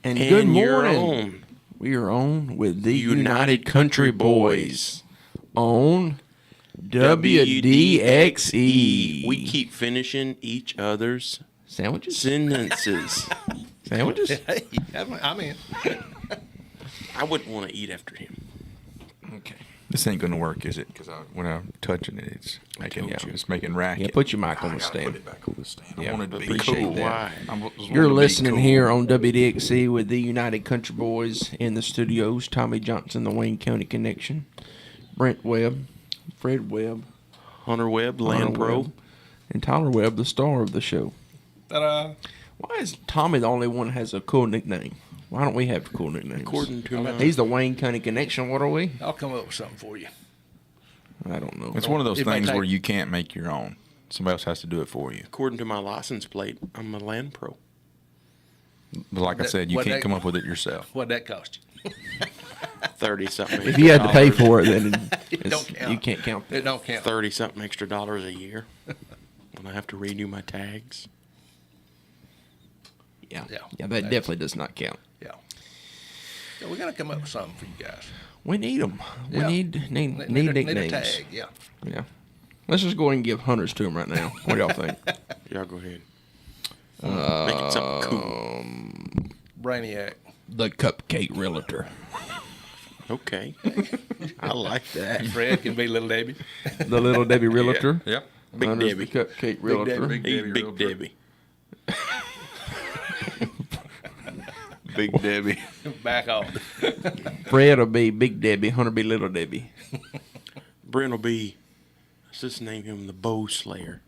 And good you're morning. on. We are on with the United Country Boys on WDXE. We keep finishing each other's Sandwiches? sentences. Sandwiches? Hey, I'm in. I wouldn't want to eat after him. Okay. This ain't gonna work, is it? Because when I'm touching it, it's making racket. Yeah, put your mic on the stand. Put it back on the stand. Yeah, I wanted to be appreciate cool. that. Why? You're listening here on WDXE with the United Country Boys in the studios. Tommy Johnson, the Wayne County Connection. Brent Webb, Fred Webb, Hunter Webb, Hunter Land Pro. Webb, and Tyler Webb, the star of the show. Ta-da. Why is Tommy the only one that has a cool nickname? Why don't we have cool nicknames? According to my... He's the Wayne County Connection. What are we? I'll come up with something for you. I don't know. It's one of those It may things take- where you can't make your own. Somebody else has to do it for you. According to my license plate, I'm a Land Pro. But like I said, you what can't that- come up with it yourself. What'd that cost you? 30-something. If you had to pay for it, then It don't count. you can't count that. It don't count. 30-something extra dollars a year when I have to renew my tags. Yeah, Yeah. yeah, that definitely does not count. Yeah. So we gotta come up with something for you guys. We need them. We Yeah. need Need nicknames. a tag. Yeah. Yeah. Let's just go ahead and give hunters to them right now. What do y'all think? Y'all go ahead. Make it something cool. Brainiac. The Cupcake Realtor. Okay. I like that. Fred can be Little Debbie. The Little Debbie Realtor. Yep. Big Hunter's Debbie. The Cupcake Realtor. Debbie. Hey, Debbie Big Realtor. Debbie. Big Debbie. Back off. Fred will be Big Debbie. Hunter be Little Debbie. Brent will be, let's just name him the Bow Slayer.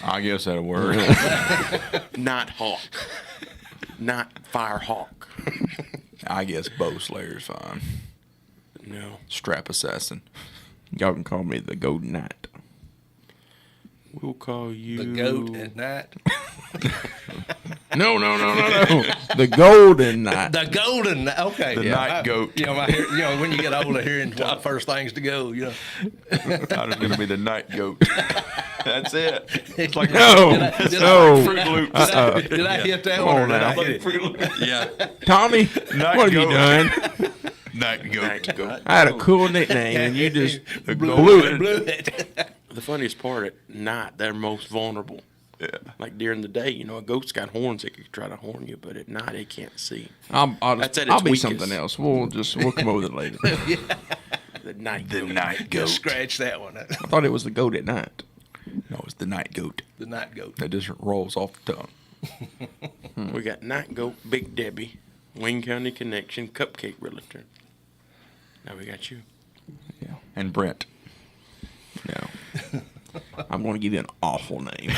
I guess that'll work. Not Hawk. Not Fire Hawk. I guess Bow Slayer's fine. No. Strap Assassin. Y'all can call me the Golden Knight. We'll call you... The goat at night. No. The Golden Knight. The golden. Okay. The night goat. You know, when you get older, hearing one of the first things to go. You know. I'm just gonna be the night goat. That's it. It's No. Fruit Loops. Did I hit that Come one? on Or did now. I hit it? Yeah. Tommy, Night what have you goat. done? Night goat. Night goat. I had a cool nickname, and you just Blew it. The funniest part at night, they're most vulnerable. Yeah. Like during the day, you know, a goat's got horns that could try to horn you, but at night it can't see. I'll That's at I'll its be weakest. something else. We'll come up with it later. The night The goat. night goat. Just scratch that one. I thought it was the goat at night. No, it's the night goat. The night goat. That just rolls off the tongue. We got Night Goat, Big Debbie, Wayne County Connection, Cupcake Realtor. Now we got you. Yeah. And Brent. No. I'm going to give you an awful name.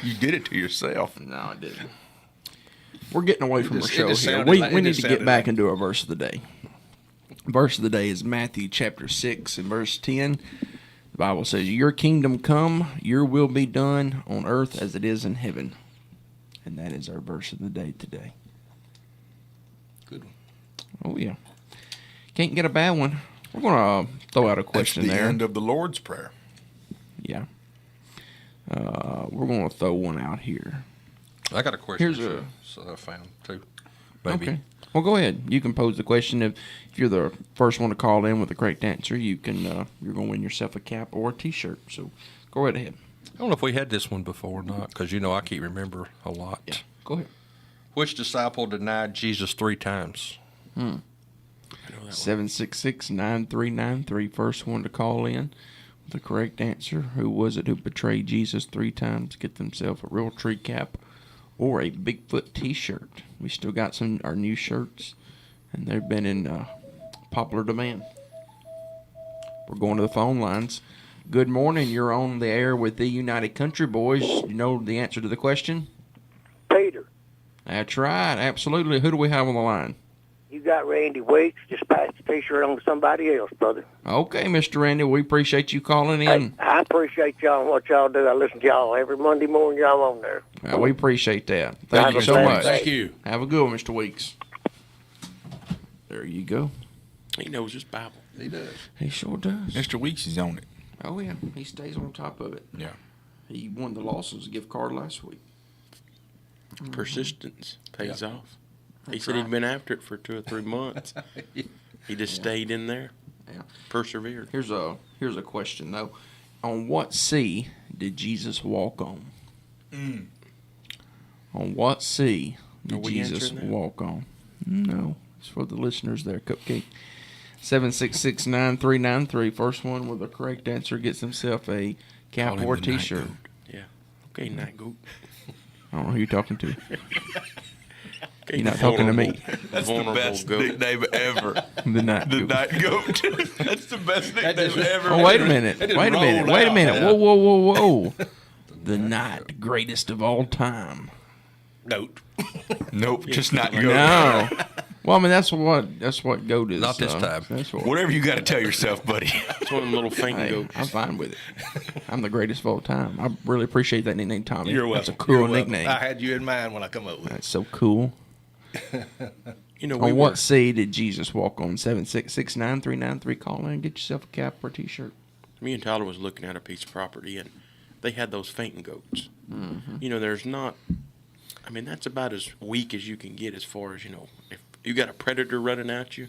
You did it to yourself. No, I didn't. We're getting away from our just- it show just here. sounded We like- we it need just to get sounded back like- into our verse of the day. Verse of the day is Matthew chapter 6 and verse 10. The Bible says, "Your kingdom come, your will be done on earth as it is in heaven." And that is our verse of the day today. Good one. Oh, yeah. Can't get a bad one. We're going to throw out a question That's the there. end of the Lord's Prayer. Yeah. We're going to throw one out here. I got a question. Here's a- I found too. Maybe. Okay. Well, go ahead. You can pose the question. If you're the first one to call in with the correct answer, you can. You're going to win yourself a cap or a T-shirt. So go right ahead. I don't know if we had this one before or not, because I can't remember a lot. Yeah. Go ahead. Which disciple denied Jesus 3 times? 766-9393. First one to call in with the correct answer. Who was it who betrayed Jesus 3 times? Get themselves a Realty cap or a Bigfoot T-shirt. We still got our new shirts, and they've been in popular demand. We're going to the phone lines. Good morning. You're on the air with the United Country Boys. You know the answer to the question? Peter, That's right. Absolutely. Who do we have on the line? you got Randy Weeks. Just pass the T-shirt on to somebody else, brother. Okay, Mr. Randy. We appreciate you calling Hey, in. I appreciate y'all and what y'all do. I listen to y'all every Monday morning. Y'all on there. We appreciate that. Thank Have you a so blessed much. day. Thank you. Have a good one, Mr. Weeks. There you go. He knows his Bible. He does. He sure does. Mr. Weeks is on it. Oh, yeah. He stays on top of it. Yeah. He won the Lawson's gift card last week. Persistence pays off. He said he'd been after it for 2 or 3 months. He just stayed in there. Yeah. Persevered. Here's a question though. On what sea did Jesus walk on? On what sea Are did we Jesus answering that? walk on? No, it's for the listeners there. Cupcake. 7669393. First one with the correct answer gets himself a cap Call him or the night T-shirt. goat. Yeah. Okay, night goat. I don't know who you're talking to. Okay, You're not talking to me. That's the vulnerable best goat. nickname ever. The night. The goat. night goat. That's the best nickname ever. Oh, wait a minute. It just Wait a minute. rolled Wait a out. minute. Yeah. Whoa. The night greatest of all time. Note. Nope, just not goat. No. Well, I mean that's what goat is. Not this time. That's what. Whatever you got to tell yourself, buddy. It's one of them little faint Hey, goats. I'm fine with it. I'm the greatest of all time. I really appreciate that nickname, Tommy. You're That's welcome. a cool You're welcome. nickname. I had you in mind when I come up with it. That's so cool. You know, we On were, what sea did Jesus walk on? 7669393. Call in and get yourself a cap or a T-shirt. me and Tyler was looking at a piece of property, and they had those fainting goats. You know, there's not. I mean, that's about as weak as you can get as far as, you know, if you got a predator running at you.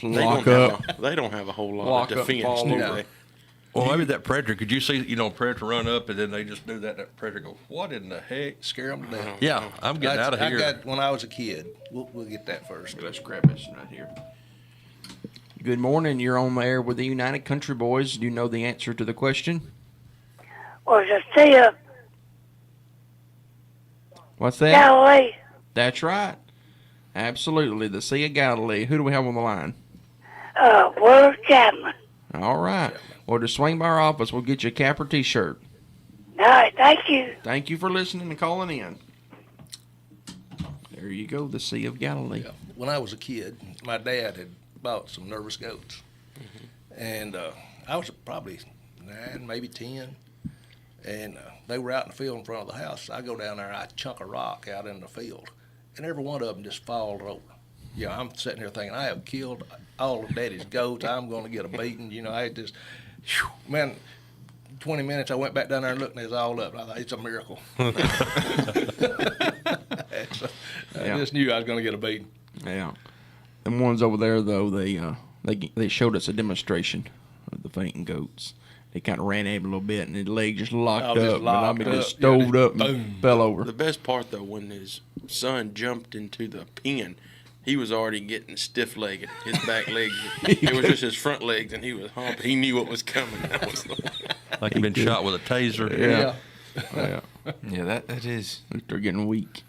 Lock up. They don't have a whole lot Lock of up, defense, fall do over. they? Well, maybe that predator. Could you see, predator run up and then they just do that? That predator go, what in the heck? Scare them to death. Yeah, I'm getting out of I here. got when I was a kid. We'll get that first. Let's grab this right here. Good morning. You're on the air with the United Country Boys. Do you know the answer to the question? Was a sea of What's that? Galilee. That's right. Absolutely. The Sea of Galilee. Who do we have on the line? Willard Chapman. All right. Well, to swing by our office, we'll get you a cap or T-shirt. All right, thank you. Thank you for listening and calling in. There you go, the Sea of Galilee. Yeah. When I was a kid, my dad had bought some nervous goats, and I was probably 9, maybe 10, and they were out in the field in front of the house. I go down there, I chunk a rock out in the field, and every one of them just falls over. You know, I'm sitting here thinking, I have killed all of Daddy's goats. I'm going to get a beating. You know, I just, whew, man, 20 minutes, I went back down there and looked, and it was all up. I thought, it's a miracle. I just knew I was going to get a beating. Yeah. Them ones over there, though, they showed us a demonstration of the fainting goats. They kind of ran at him a little bit, and his leg just locked just up. locked and I mean, just up. Yeah, stoved just up and boom. fell over. The best part, though, when his son jumped into the pen, he was already getting stiff-legged. His back legs, it was just his front legs, and he was humping. He knew what was coming. That was the Like he'd been shot with a taser. Yeah. Yeah. Yeah, that is. They're getting weak.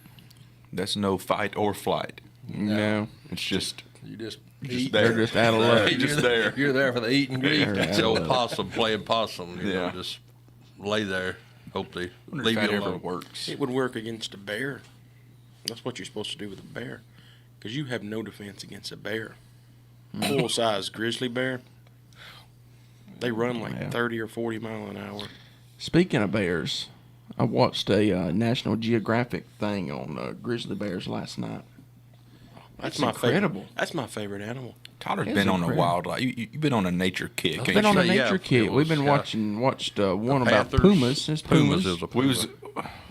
That's no fight or flight. No. It's just You just Just eat. there. They're just out of luck. You're just there. You're there for the eat and greet. They're It's out the of old luck. possum playing possum. You know, Yeah. just lay there. Hope they Wonder leave if you that ever alone. works. It would work against a bear. That's what you're supposed to do with a bear, because you have no defense against a bear. Full-size grizzly bear, they run like Yeah. 30 or 40 mile an hour. Speaking of bears, I watched a National Geographic thing on grizzly bears last night. That's It's my incredible. favorite. That's my favorite animal. Tyler's It's been on a incredible. wildlife. You've been on a nature kick. I've ain't Been you? on a Yeah, nature it kick. We've been was, watched one about Panthers. pumas. It's pumas. Pumas is a We puma. was.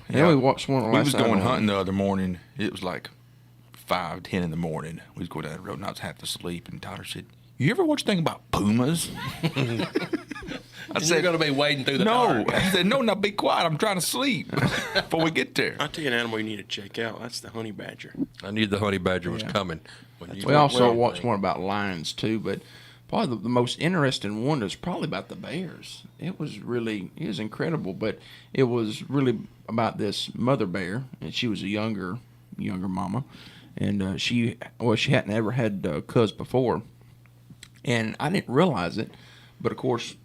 Yeah, we watched one We last was night going on- hunting the other morning. It was like 5:10 in the morning. We was going down the road, and I was half asleep. And Tyler said, "You ever watch a thing about pumas?" I You're said, going to be wading through the "No." dark. I said, "No, now be quiet. I'm trying to sleep before we get there." I'll tell you an animal you need to check out. That's the honey badger. I knew the honey badger was Yeah. coming. When you We went also well, watched one about lions too, but probably the most interesting one is probably about the bears. It was incredible, but it was really about this mother bear, and she was a younger mama, and she hadn't ever had cubs before, and I didn't realize it, but of course,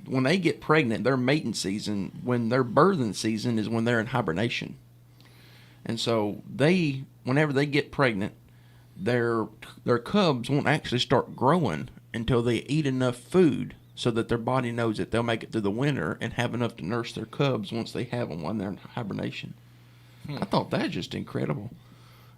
when they get pregnant, their mating season, when their birthing season is when they're in hibernation, and so whenever they get pregnant, their cubs won't actually start growing until they eat enough food so that their body knows that they'll make it through the winter and have enough to nurse their cubs once they have them when they're in hibernation. I thought that was just incredible.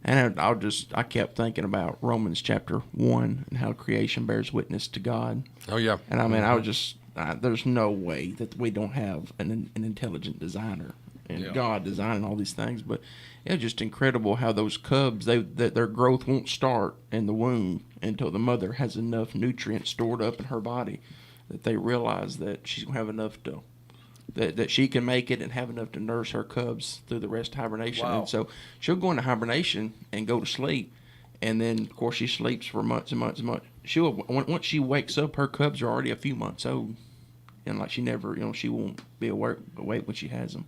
And I kept thinking about Romans chapter 1 and how creation bears witness to God. Oh yeah. And I mean, I was just, there's no way that we don't have an intelligent designer and Yeah. God designing all these things. But it's just incredible how those cubs, that their growth won't start in the womb until the mother has enough nutrients stored up in her body that they realize that she's going to have enough to, that she can make it and have enough to nurse her cubs through the rest of hibernation. Wow. And so she'll go into hibernation and go to sleep. And then, of course, she sleeps for months and months and months. Once she wakes up, her cubs are already a few months old. And like she never, she won't be awake when she has them.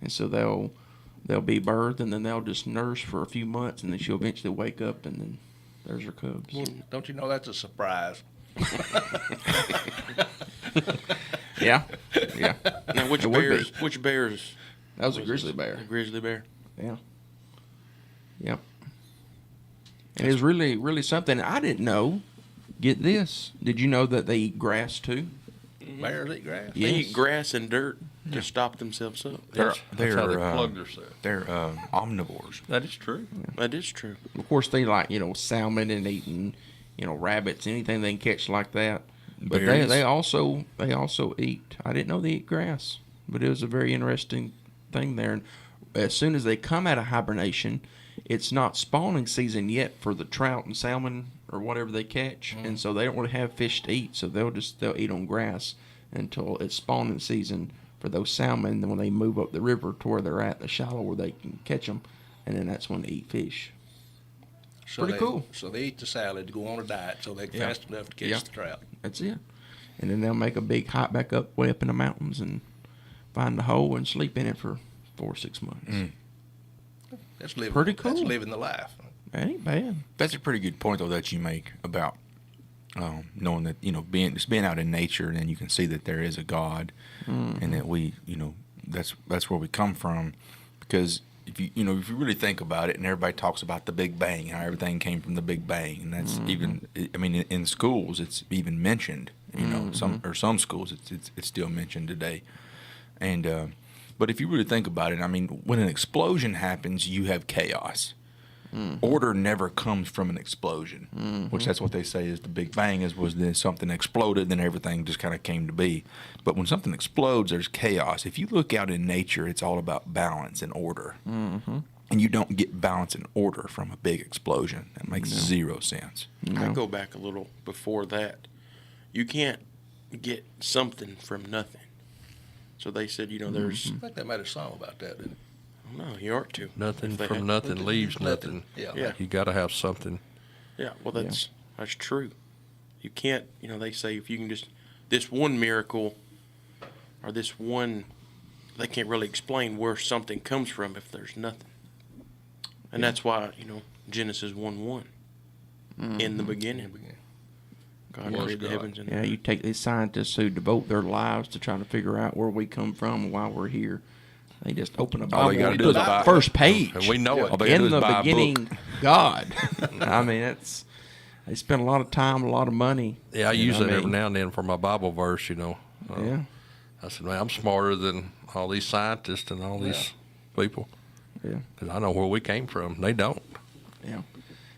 And so they'll be birthed, and then they'll just nurse for a few months, and then she'll eventually wake up, and then there's her cubs. Don't you know that's a surprise? Yeah. Now, which It would be. bears? Which bears? That was a grizzly bear. A grizzly bear. Yeah. Yep. And it's really, really something I didn't know. Get this. Did you know that they eat grass too? Bears eat grass. They eat grass and dirt to stop themselves up. That's how they They're, plug themselves. They're omnivores. That is true. That is true. Of course, they like, salmon and eating, rabbits, anything they can catch like that. But Berries. they also eat. I didn't know they eat grass, but it was a very interesting thing there. And as soon as they come out of hibernation, it's not spawning season yet for the trout and salmon or whatever they catch, and so they don't really have fish to eat. So they'll eat on grass until it's spawning season for those salmon. And then when they move up the river to where they're at, the shallow where they can catch them, and then that's when they eat fish. Pretty cool. So they eat the salad to go on a diet so they can Yeah. fast enough to catch Yeah. the trout. That's it. And then they'll make a big hike back up way up in the mountains and find a hole and sleep in it for 4 or 6 months. That's living. Pretty That's cool. living the life. That ain't bad. That's a pretty good point, though, that you make about knowing that being out in nature, and then you can see that there is a God, and that we that's where we come from, because if you really think about it, and everybody talks about the Big Bang, how everything came from the Big Bang, and that's even in schools it's even mentioned. Some schools it's still mentioned today, and but if you really think about it, when an explosion happens, you have chaos. Order never comes from an explosion, which that's what they say is the Big Bang was then something exploded, then everything just kind of came to be. But when something explodes, there's chaos. If you look out in nature, it's all about balance and order. And you don't get balance and order from a big explosion. That makes zero sense. I go back a little before that. You can't get something from nothing. So they said, there's I think they made a song about that. Didn't no, you ought to. Nothing If they from had- nothing leaves nothing. Yeah. Yeah. You got to have something. Yeah, well, that's true. You can't, they say if you can just, this one miracle or this one, they can't really explain where something comes from if there's nothing. And that's why, Genesis 1:1, in the beginning, God Was created the God. heavens and the Yeah, you take these scientists who devote their lives to trying to figure out where we come from and why we're here. They just open a All Bible they gotta and do put is the buy- first page. And we know it. All they gotta do In is the buy a book. beginning, God. They spend a lot of time, a lot of money. Yeah, I use that every mean, now and then for my Bible verse, Yeah. I said, man, I'm smarter than all these scientists and all these people. Yeah. Because I know where we came from. They don't. Yeah.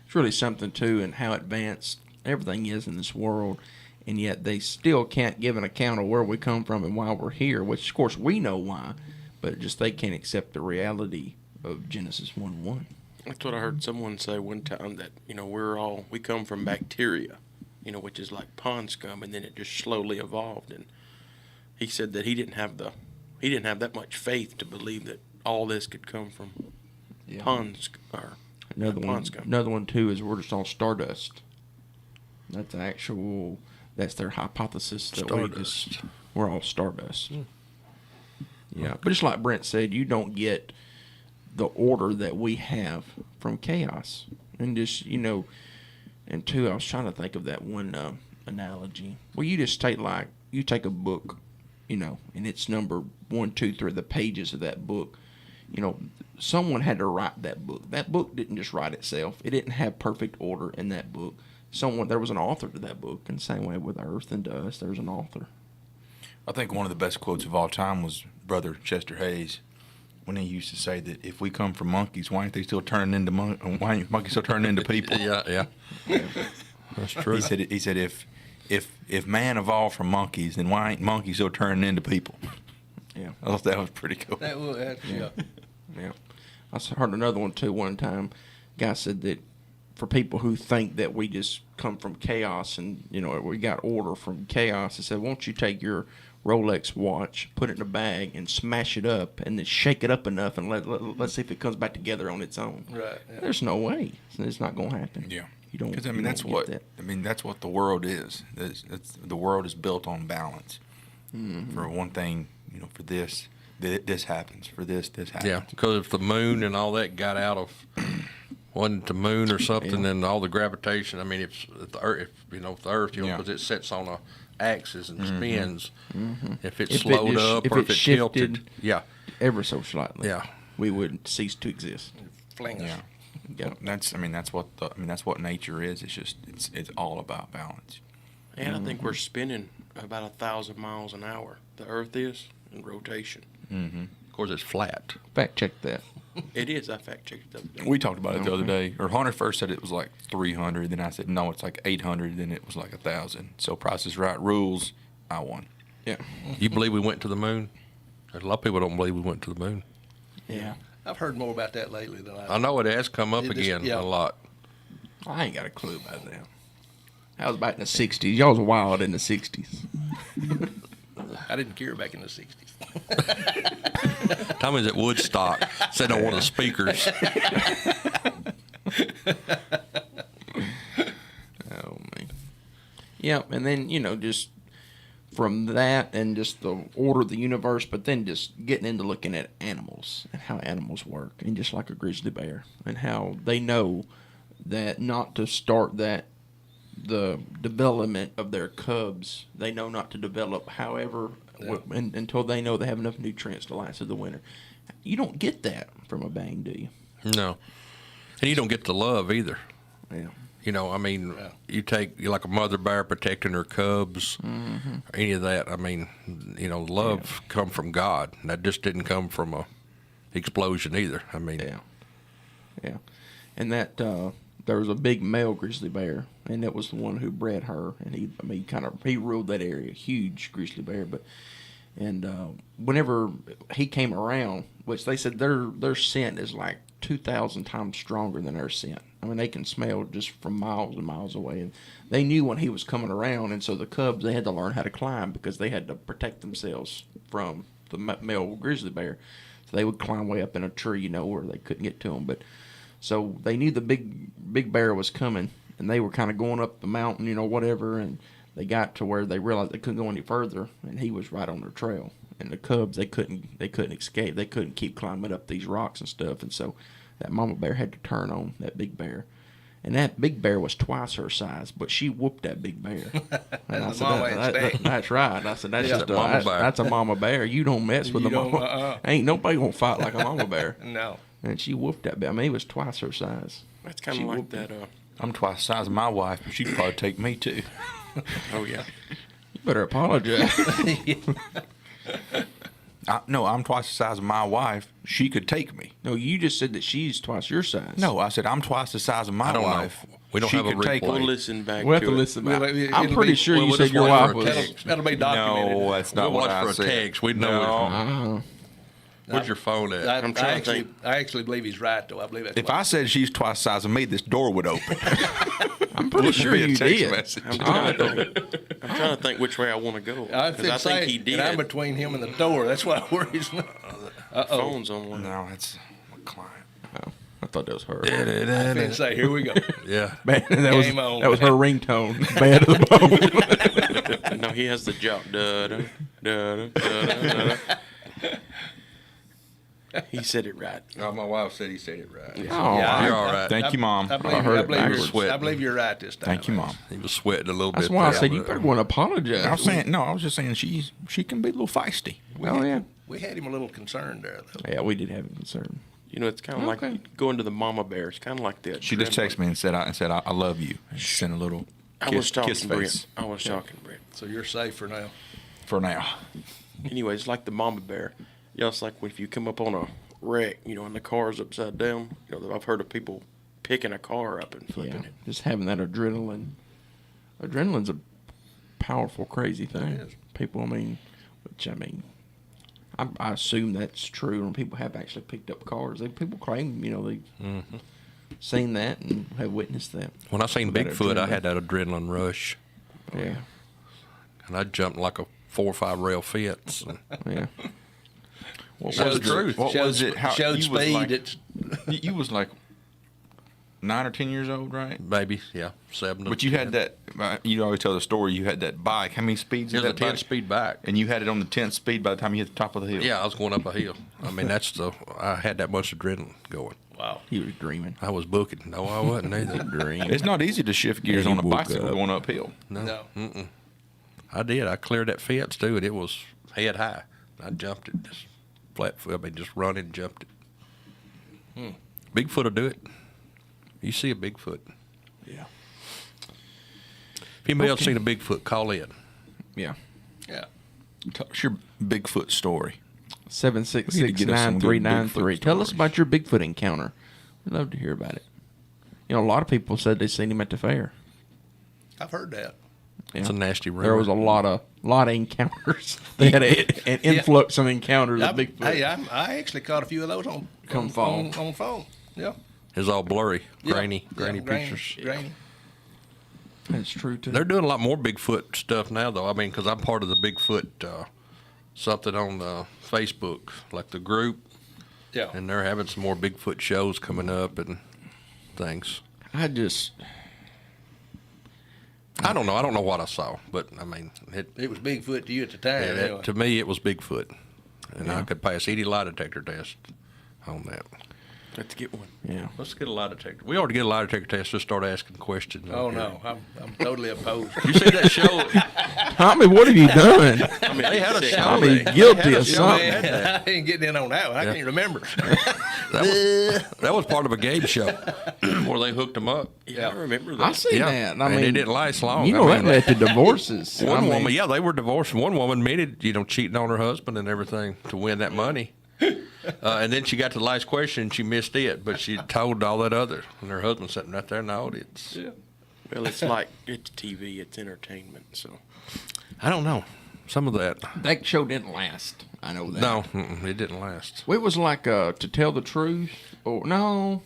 It's really something, too, and how advanced everything is in this world, and yet they still can't give an account of where we come from and why we're here, which, of course, we know why, but just they can't accept the reality of Genesis 1:1. That's what I heard someone say one time, that, we come from bacteria, which is like pond scum, and then it just slowly evolved. And he said that he didn't have that much faith to believe that all this could come from pond scum. Another one, too, is we're just all stardust. That's their hypothesis that we're all stardust. Yeah, but just like Brent said, you don't get the order that we have from chaos. And just, and two, I was trying to think of that one analogy. Well, you just take a book, and it's number 1, 2, 3, the pages of that book. Someone had to write that book. That book didn't just write itself. It didn't have perfect order in that book. There was an author to that book, and the same way with Earth and Dust, there's an author. I think one of the best quotes of all time was Brother Chester Hayes, when he used to say that if we come from monkeys, why ain't monkeys still turning into people? Yeah. That's true. He said if man evolved from monkeys, then why ain't monkeys still turning into people? Yeah. I thought that was pretty cool. Yeah. Yeah. I heard another one too one time. Guy said that for people who think that we just come from chaos and, we got order from chaos, he said, won't you take your Rolex watch, put it in a bag, and smash it up, and then shake it up enough, and let's see if it comes back together on its own. Right. Yeah. There's no way. It's not going to happen. Yeah. You don't. Because that's what the world is. The world is built on balance. Mm-hmm. For one thing, for this happens. For this happens. Yeah, because if the moon and all that got out of the moon or something, then all the gravitation. I mean, if the Earth, because it sits on a axis and spins. Mm-hmm. If it slowed up or if it shifted tilted, yeah, ever so slightly, yeah, we would cease to exist. Fling us. Yeah. Yeah. That's what nature is. It's just it's all about balance. And I think we're spinning about 1,000 miles an hour. The Earth is in rotation. Mm-hmm. of course it's flat. Fact check that. It is. I fact checked it the other day. We talked about it the other day. Or Hunter first said it was like 300. Then I said no, it's like 800. Then it was like 1,000. So Price is Right rules. I won. Yeah. You believe we went to the moon? A lot of people don't believe we went to the moon. Yeah. I've heard more about that lately than I know it has come up It just- again yeah. a lot. I ain't got a clue about that. I was back in the 60s. Y'all was wild in the 60s. I didn't care back in the 60s. Tommy's at Woodstock, sitting on one of the speakers. Oh, man. Yeah, and then, just from that and just the order of the universe, but then just getting into looking at animals and how animals work, and just like a grizzly bear, and how they know that not to start the development of their cubs, they know not to develop, however, until they know they have enough nutrients to last through the winter. You don't get that from a bang, do you? No. And you don't get the love either. Yeah. You take like a mother bear protecting her cubs, or any of that. Love come from God. And that just didn't come from a explosion either. Yeah. And that there was a big male grizzly bear, and that was the one who bred her. And he ruled that area, huge grizzly bear. Whenever he came around, which they said their scent is like 2,000 times stronger than our scent. They can smell just from miles and miles away. And they knew when he was coming around, and so the cubs, they had to learn how to climb because they had to protect themselves from the male grizzly bear. So they would climb way up in a tree, where they couldn't get to him. So they knew the big bear was coming, and they were kind of going up the mountain, whatever, and they got to where they realized they couldn't go any further, and he was right on their trail. And the cubs, they couldn't escape. They couldn't keep climbing up these rocks and stuff, and so that mama bear had to turn on that big bear. And that big bear was twice her size, but she whooped that big bear. And I said, that's right. I said, that's a mama bear. You don't mess with the mama. Ain't nobody gonna fight like a mama bear. No. And she whooped that bear. He was twice her size. That's kind of like that. I'm twice the size of my wife, but she'd probably take me too. Oh, yeah. You better apologize. No, I'm twice the size of my wife. She could take me. No, you just said that she's twice your size. No, I said I'm twice the size of my I don't wife. know. We don't She have a could take replay. We'll me. listen back We'll have to to it. listen back. Well, I'm pretty sure you we'll said just your wait wife for a was. text. That'll be documented. No, that's not We'll what watch I for a said. text. We know No. Where's your phone at? I'm trying to think. I actually believe he's right, though. I believe that's If I said she's twice the size of me, this door would open. I'm pretty sure Be a you text did. message. I'm trying to think which way I want to go. Because I think he did. And I'm between him and the door. That's what worries me. Phone's on one. No, that's my client. Oh, I thought that was her. I didn't say, here we go. Yeah. That Game on. was her ringtone. Bad to the bone. No, he has the job. Da da da da da da. He said it right. No, my wife said he said it right. Oh, Yeah, You're all right. Thank you, Mom. I believe, heard I it believe, backwards. you're, I believe you're right this time. Thank you, Mom. He was sweating a little that's bit. why I there, said you but- better go and apologize. I was saying no. I was just saying she can be a little feisty. Oh yeah. We had him a little concerned there, though. Yeah, we did have a concern. It's kind of Okay. like going to the mama bear. It's kind of like that. She just texted me and said I love you. And she sent a little I was kiss talking, Brent. face I was talking, Brent. So you're safe for now. for now. Anyway, it's like the mama bear. It's like if you come up on a wreck, and the car's upside down. I've heard of people picking a car up and flipping Yeah, it. just having that adrenaline. Adrenaline's a powerful, crazy thing. It is. People, I assume that's true, and people have actually picked up cars. People claim, they've seen that and have witnessed that. When I seen That Bigfoot, I adrenaline. had that adrenaline rush, Yeah, and I jumped like a 4 or 5 rail fence. yeah. What Showed was the truth. What Showed- was it? How showed you was speed. like- It's you was like 9 or 10 years old, right? Maybe, yeah, 7 to But you 10. had that. You always tell the story. You had that bike. How many speeds? It is was a that bike? 10-speed bike. And you had it on the 10th speed by the time you hit the top of the hill. Yeah, I was going up a hill. I mean, I had that much adrenaline going. wow. He was dreaming. I was booking. No, I wasn't either. Dream. It's not easy to shift gears Yeah, on he a woke bicycle up. going uphill. No. I did. I cleared that fence, too, and it was head high. I jumped it, just flat foot. I mean, just running and jumped it. Bigfoot will do it. You see a Bigfoot. Yeah. If anybody else seen a Bigfoot, call in. Yeah. Yeah. Tell us your Bigfoot story. We need to get us some good 766-9393. Bigfoot Tell us stories. about your Bigfoot encounter. We'd love to hear about it. A lot of people said they seen him at the fair. I've heard that. It's a nasty rumor. There was a lot of encounters. They had an influx of encounters of Bigfoot. Hey, I actually caught a few of those on phone. On phone. Yeah. It's all blurry, Yeah. grainy Yeah, pictures. Grainy. That's true too. They're doing a lot more Bigfoot stuff now, though. I mean, because I'm part of the Bigfoot something on Facebook, like the group, Yeah. and they're having some more Bigfoot shows coming up and things. I don't know. I don't know what I saw, but I mean, It was Bigfoot to you at the time. anyway. to me, it was Bigfoot, and I could pass any lie detector test on that. Let's get one. Yeah. Let's get a lie detector. We ought to get a lie detector test. Just start asking questions. Oh on here. no, I'm totally opposed. You see that show? Tommy, what have you done? I mean, they had a show. Tommy, they guilty had a of show something. that had that. I ain't getting in on that one. I can't remember. That was part of a game show where they hooked them up. Yeah, I remember that. I see that. I and mean, it didn't last long. You know I that mean, led to divorces. One I mean, woman, yeah, they were divorced. One woman admitted, cheating on her husband and everything to win that money. And then she got to the last question and she missed it, but she told all that other. And her husband sitting right there in the audience. Yeah. Well, it's like it's TV, it's entertainment. So I don't know. Some of that. that show didn't last. I know that. No, it didn't last. It was like To Tell the Truth, or no,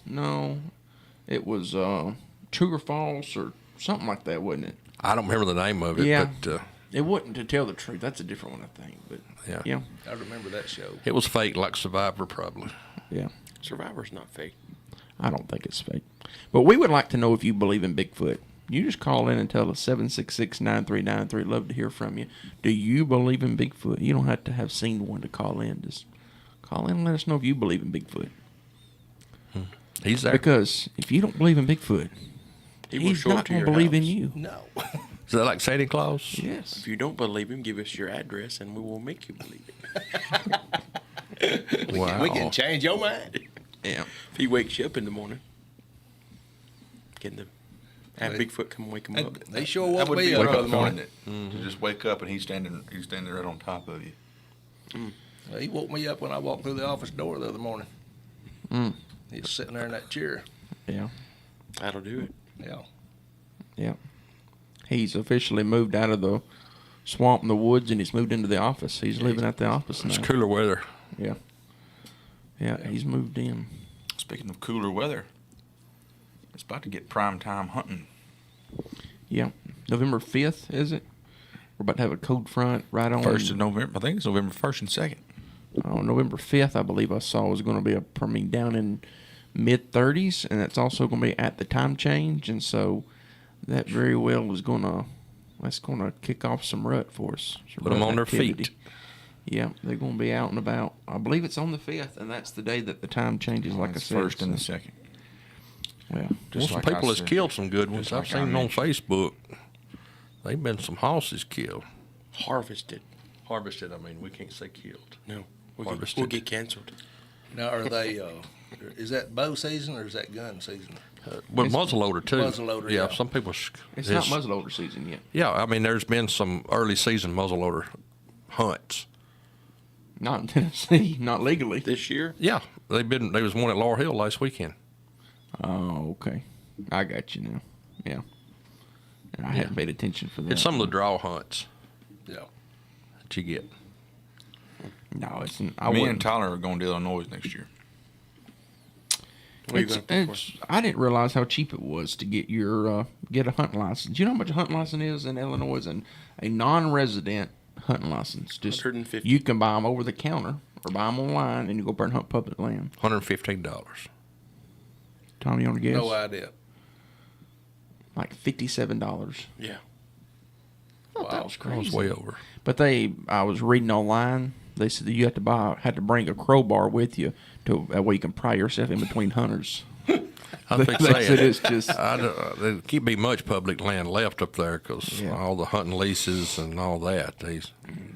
it was True or False or something like that, wasn't it? I don't remember the name of it, Yeah. but It wasn't To Tell the Truth. That's a different one, I think. But Yeah. yeah, I remember that show. it was fake, like Survivor, probably. yeah. Survivor's not fake. I don't think it's fake. But we would like to know if you believe in Bigfoot. You just call in and tell us 766-9393. Love to hear from you. Do you believe in Bigfoot? You don't have to have seen one to call in. Just call in and let us know if you believe in Bigfoot. He's there. Because if you don't believe in Bigfoot, He will he's show up not to going your to believe in house. you. No. Is that like Santa Claus? Yes. If you don't believe him, give us your address and we will make you believe it. Wow. We can change your mind. Yeah. If he wakes you up in the morning, have Right. Bigfoot come wake him up. They sure That woke would me be up the rough, other morning. wouldn't it? To just wake up and he's standing right on top of you. He woke me up when I walked through the office door the other morning. Mm. He was sitting there in that chair. Yeah. That'll do it. Yeah. Yeah. He's officially moved out of the swamp and the woods, and he's moved into the office. He's living at the office It's now. cooler weather. Yeah. Yeah, he's moved in. Speaking of cooler weather, it's about to get prime time hunting. Yeah. November 5th, is it? We're about to have a cold front right on. 1st of November. I think it's November 1st and 2nd. November 5th, I believe I saw, was going to be down in mid-30s, and that's also going to be at the time change, and so that very well is that's going to kick off some rut for us. Some Put 'em rut on their activity. feet. Yeah, they're going to be out and about. I believe it's on the 5th, and that's the day that the time changes, like I It's said. first and the so- second. Well, Just Some like I people has said. killed some good ones. Just I've like seen I them on mentioned. Facebook. They've been some horses killed. Harvested. Harvested, I mean, we can't say killed. No. Harvested. We'll get canceled. Now, are they, is that bow season or is that gun season? With It's- muzzleloader, too. Muzzleloader, yeah. Some people... it's not muzzleloader season yet. Yeah, I mean, there's been some early season muzzleloader hunts. Not in Tennessee, not legally. This year? Yeah, there was one at Laurel Hill last weekend. Oh, okay. I got you now. Yeah. I hadn't paid attention for that. It's some of the draw hunts Yeah. that you get. No, it's. I Me and wouldn't. Tyler are going to Illinois next year. What are you It's, gonna pay for? I didn't realize how cheap it was to get your get a hunting license. You know how much a hunting license is in Illinois? And a non-resident hunting license. Just 150. you can buy them over the counter or buy them online, and you go up there and hunt public land. $115. Tom, you want to guess? No idea. Like $57. Yeah. I thought that was That crazy. was way over. But I was reading online. They said that you had to bring a crowbar with you to that way you can pry yourself in between hunters. I think They said it's just there can't be much public land left up there because Yeah. all the hunting leases and all that.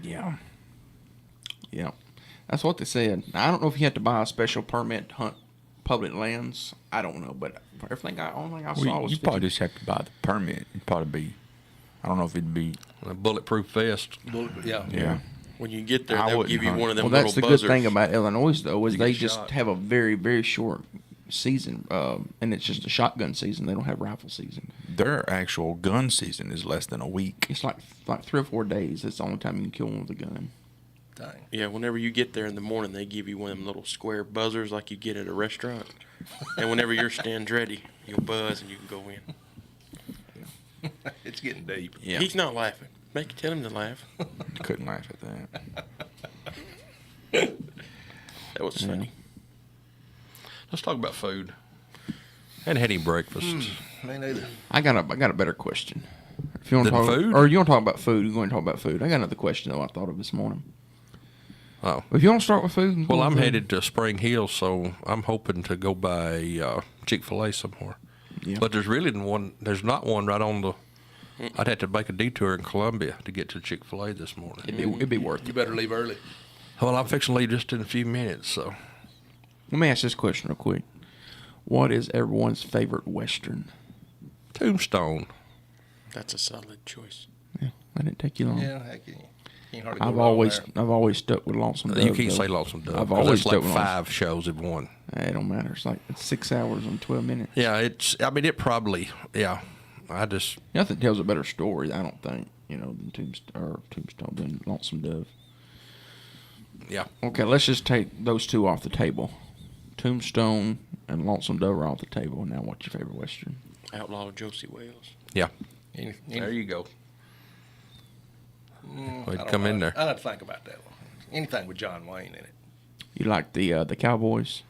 yeah. That's what they said. Now, I don't know if you have to buy a special permit to hunt public lands. I don't know, but everything only I saw Well, was you probably just have to buy the permit. It'd probably be, I don't know if it'd be, A bulletproof vest. Yeah. yeah. When you get there, I they'll wouldn't give you hunt. one of them Well, little that's the buzzers. good thing about Illinois, though, is You they get just shot. have a very, very short season, and it's just a shotgun season. They don't have rifle season. Their actual gun season is less than a week. It's like 3 or 4 days. That's the only time you can kill one with a gun. Dang. Yeah, whenever you get there in the morning, they give you one of them little square buzzers like you get at a restaurant. And whenever your stand's ready, you'll buzz and you can go in. It's getting deep. Yeah. He's not laughing. Tell him to laugh. Couldn't laugh at that. That was funny. Let's talk about food. Hadn't had any breakfast. Me neither. I got a better question. If you want to Than talk, food? or you want to talk about food, you're going to talk about food. I got another question though. I thought of this morning. Oh. If you want to start with food, Well, go I'm with food. headed to Spring Hill, so I'm hoping to go by Chick-fil-A somewhere. Yeah. But there's really one. There's not one right on the. I'd have to make a detour in Columbia to get to Chick-fil-A this morning. It'd be worth You it. better leave early. Well, I'm fixing to leave just in a few minutes, so. Let me ask this question real quick. What is everyone's favorite Western? Tombstone. That's a solid choice. Yeah, that didn't take you long. Yeah, heck, you can't hardly go I've wrong always there. stuck with Lonesome Dove. You can't though. say Lonesome Dove. I've 'cause always that's stuck like with Lonesome. 5 shows in one. It don't matter. It's like 6 hours and 12 minutes. Yeah, I mean, it probably. Yeah, I just. Nothing tells a better story, I don't think, than Tombstone than Lonesome Dove. Yeah. Okay, let's just take those two off the table. Tombstone and Lonesome Dove are off the table. Now, what's your favorite Western? Outlaw Josie Wales. Yeah. Any, There you go. I Wait, don't come know. in there. I'd have to think about that one. Anything with John Wayne in it. You like the Cowboys?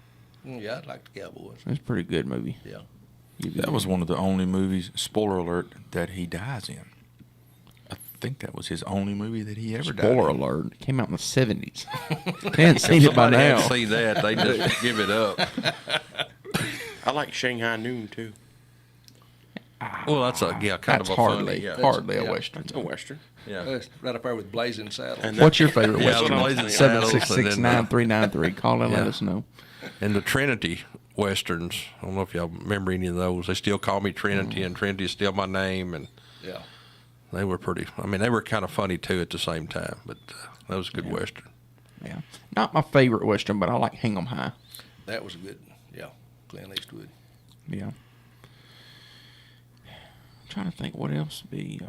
Yeah, I'd like the Cowboys. It's a pretty good movie. Yeah. That was one of the only movies, spoiler alert, that he dies in. I think that was his only movie that he ever died Spoiler in. alert. It came out in the 70s. They hadn't seen it by Somebody now. hadn't seen that. They just give it up. I like Shanghai Noon, too. Well, that's kind That's of a hardly, funny. Yeah. hardly a yeah. Western. It's a Western. Yeah. It's right up there with Blazing Saddles. And What's your favorite Yeah, Western? Blazing Saddles, and then, 766-9393. Call in, let yeah. us know. And the Trinity Westerns. I don't know if y'all remember any of those. They still call me Trinity, and Trinity is still my name. And Yeah. they were pretty. I mean, they were kind of funny too at the same time. But that was a good Western. Yeah. Not my favorite Western, but I like Hang 'em High. That was a good, Clint Eastwood. Yeah. Trying to think what else would be.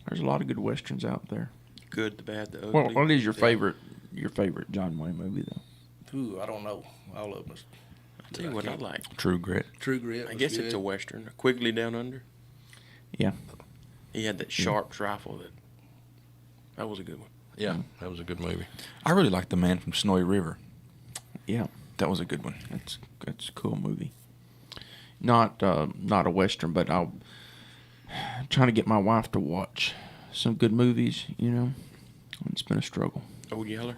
There's a lot of good Westerns out there. Good, the bad, the ugly. Well, what is your favorite John Wayne movie, though? Ooh, I don't know. All of them. I'll tell you what I like. True Grit. True Grit. I was guess it's a good. Western. Quigley Down Under. Yeah. He had that Sharps rifle. That was a good one. Yeah, that was a good movie. I really like The Man from Snowy River. Yeah. That was a good one. That's a cool movie. Not a Western, but I'm trying to get my wife to watch some good movies, It's been a struggle. Old Yeller.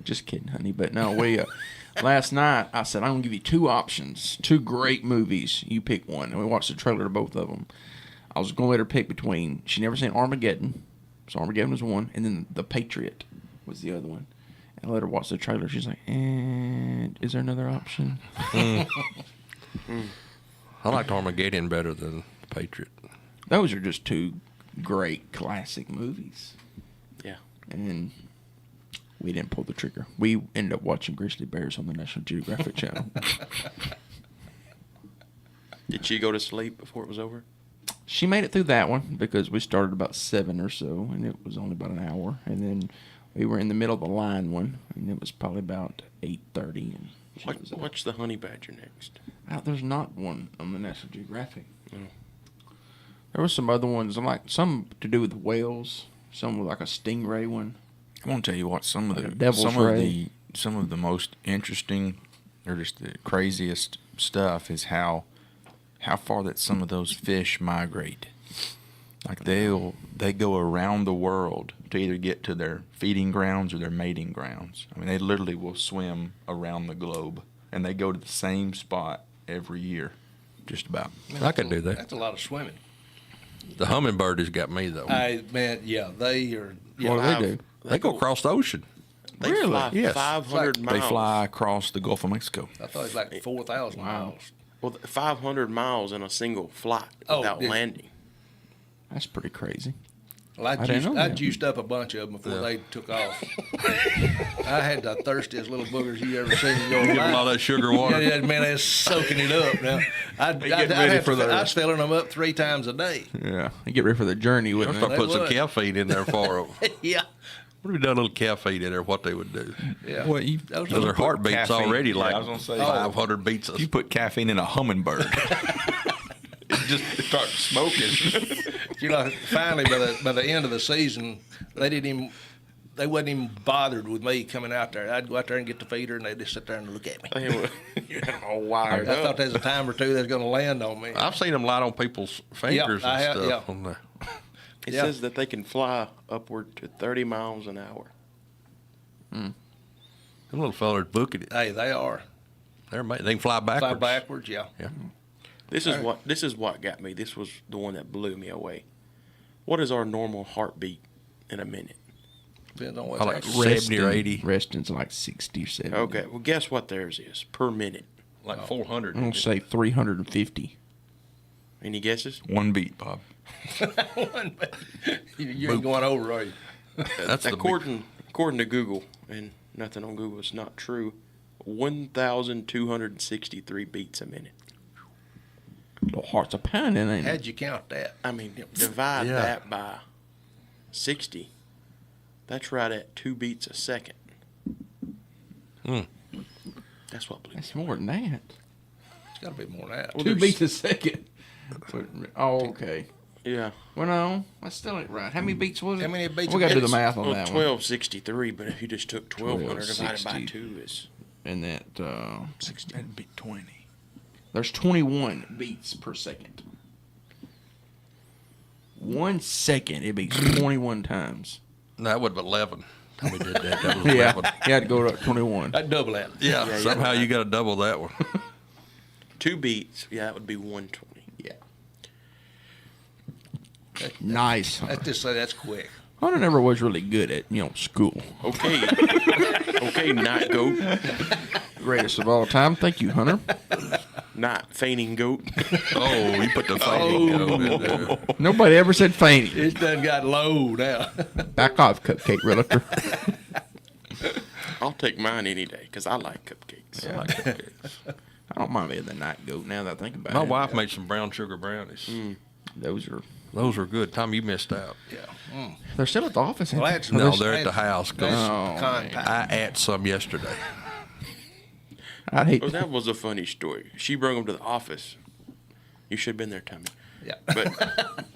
Just kidding, honey. But no, we last night I said I'm gonna give you 2 options, 2 great movies. You pick one, and we watched the trailer to both of them. I was gonna let her pick between. She never seen Armageddon, so Armageddon was one, and then The Patriot was the other one. And I let her watch the trailer. She's like, "And is there another option?" I liked Armageddon better than The Patriot. Those are just 2 great classic movies, Yeah. and we didn't pull the trigger. We ended up watching Grizzly Bears on the National Geographic Channel. Did she go to sleep before it was over? She made it through that one because we started about 7 or so, and it was only about an hour. And then We were in the middle of the line one, and it was probably about 8:30. And she was up. What's the honey badger next? There's not one on the National Geographic. There was some other ones, like some to do with whales. Some with like a stingray one. I want to tell you what some of Like the a devil's ray. some of the most interesting or just the craziest stuff is how far that some of those fish migrate. Like they go around the world to either get to their feeding grounds or their mating grounds. I mean, they literally will swim around the globe, and they go to the same spot every year, just about. I could do that. That's a lot of swimming. The hummingbird has got me though. Man, yeah, they are. Yeah, What do they do? They go across the ocean. They Really? fly Yes. 500 It's miles. They fly across the Gulf of Mexico. I thought it was like 4,000 miles. Well, 500 miles in a single flight without yeah. landing. That's pretty crazy. Well, I didn't know I that. juiced up a bunch of them before they took off. I had the thirstiest little boogers you ever seen in your Give them life. all that sugar water. Yeah, man, they're soaking it up now. I'd I was filling them up 3 times a day. Yeah, you get ready for the journey with I'll me. start putting some would. caffeine in there for them. Yeah, What if we done a little caffeine in there? What they would do? yeah. Well, you, Those Those are are heartbeats caffeine- already, yeah, like I was gonna say, 500 beats. if you put caffeine in a hummingbird, it just starts smoking. You know, finally by the end of the season, they wasn't even bothered with me coming out there. I'd go out there and get the feeder, and they'd just sit there and look at me. You had them all I wired thought up. there was a time or two they was going to land on me. I've seen them light on people's fingers I and have, stuff. yeah. On there. It Yeah. says that they can fly upward to 30 miles an hour. Them little fellas booking it. Hey, they are. They can fly backwards. Fly backwards, yeah. Yeah. This is what got me. This was the one that blew me away. What is our normal heartbeat in a minute? Depends on what's I like happening. 70 or 80. Resting's like 60 or 70. Okay, well, guess what theirs is per minute? Like 400. I'm going to say 350. Any guesses? One beat, Bob. You ain't going over, are you? That's the according to Google, and nothing on Google is not true. 1,263 beats a minute. Little hearts a pounding, ain't it? How'd you count that? I mean, divide Yeah. that by 60. That's right at 2 beats a second. That's what blew me. That's more than that. It's got to be more than that. Well, 2 there's- beats a second. Oh, okay. Yeah. Well, no, that still ain't right. How many beats was it? How many beats We got to do the it's- math on Well, that one. 1263, but if you just took 1,200 divided by 1260. 2 is And that, That'd be 20. there's 21 beats per second. 1 second, it beats 21 times. No, that would have 11. Time we did that. That was Yeah, 11. you had to go to 21. I'd double that. Yeah, somehow you got to double that one. 2 beats. Yeah, that would be 120. Yeah. Nice. Let's just say that's quick. Hunter never was really good at, school. Okay. Okay, night goat. Greatest of all time. Thank you, Hunter. Not fainting goat. Oh, you put the fighting goat in there. Nobody ever said fainting. It's done got low now. Back off, Cupcake Realtor. I'll take mine any day because I like cupcakes. I like cupcakes. I don't mind being the night goat now that I think about My it. wife made some brown sugar brownies. Those are. Those were good. Tom, you missed out. Yeah. They're still at the office. Well, ain't that's they? No, they're at the house. 'Cause Oh, Contact. I ate some yesterday. I hate. Well, that was a funny story. She brought him to the office. You should have been there, Tommy. Yeah. But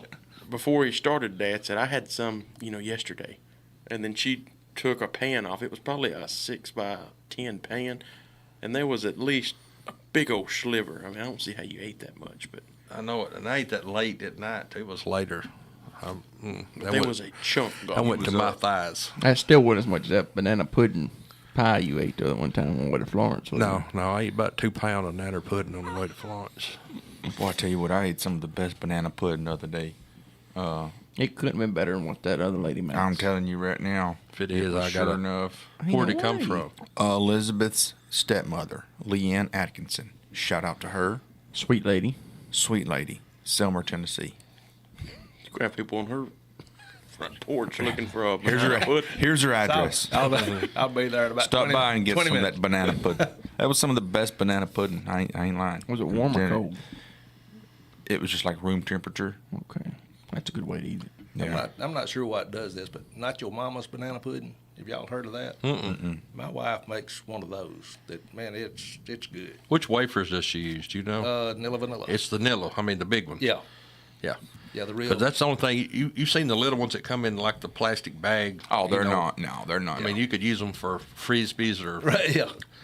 before he started, Dad said, I had some, yesterday. And then she took a pan off. It was probably a 6x10 pan. And there was at least a big old sliver. I mean, I don't see how you ate that much, but I know it. And I ate that late at night, too. It was later. there was a chunk gone. I went It to was my up. thighs. That still wasn't as much as that banana pudding pie you ate the other one time on the way to Florence. Was No, I ate about 2 pounds of natter pudding on the way to Florence. Boy, I tell you what, I ate some of the best banana pudding the other day. It couldn't have been better than what that other lady made. I'm telling you right now. If it is, I sure got enough. Where'd it no come way. from? Elizabeth's stepmother, Leanne Atkinson. Shout out to her. Sweet lady. Sweet lady. Selmer, Tennessee. Grab people on her front porch looking for a Here's banana her, pudding. here's her address. I'll be there in about Stop 20, by and get 20 some minutes. of that banana pudding. That was some of the best banana pudding. I ain't lying. Was it warm or cold? It was just like room temperature. Okay. That's a good way to eat it. Yeah. I'm not sure what does this, but not your mama's banana pudding. Have y'all heard of that? Mm-mm. My wife makes one of those. That man, it's good. Which wafers does she use? Do you know? Nilla vanilla. It's the Nilla. I mean, the big one. Yeah, Yeah. yeah, the real. Because that's the only thing. You've seen the little ones that come in like the plastic bag. Oh, they're you know. not. No, they're not. I mean, you could use them for frisbees or. Right,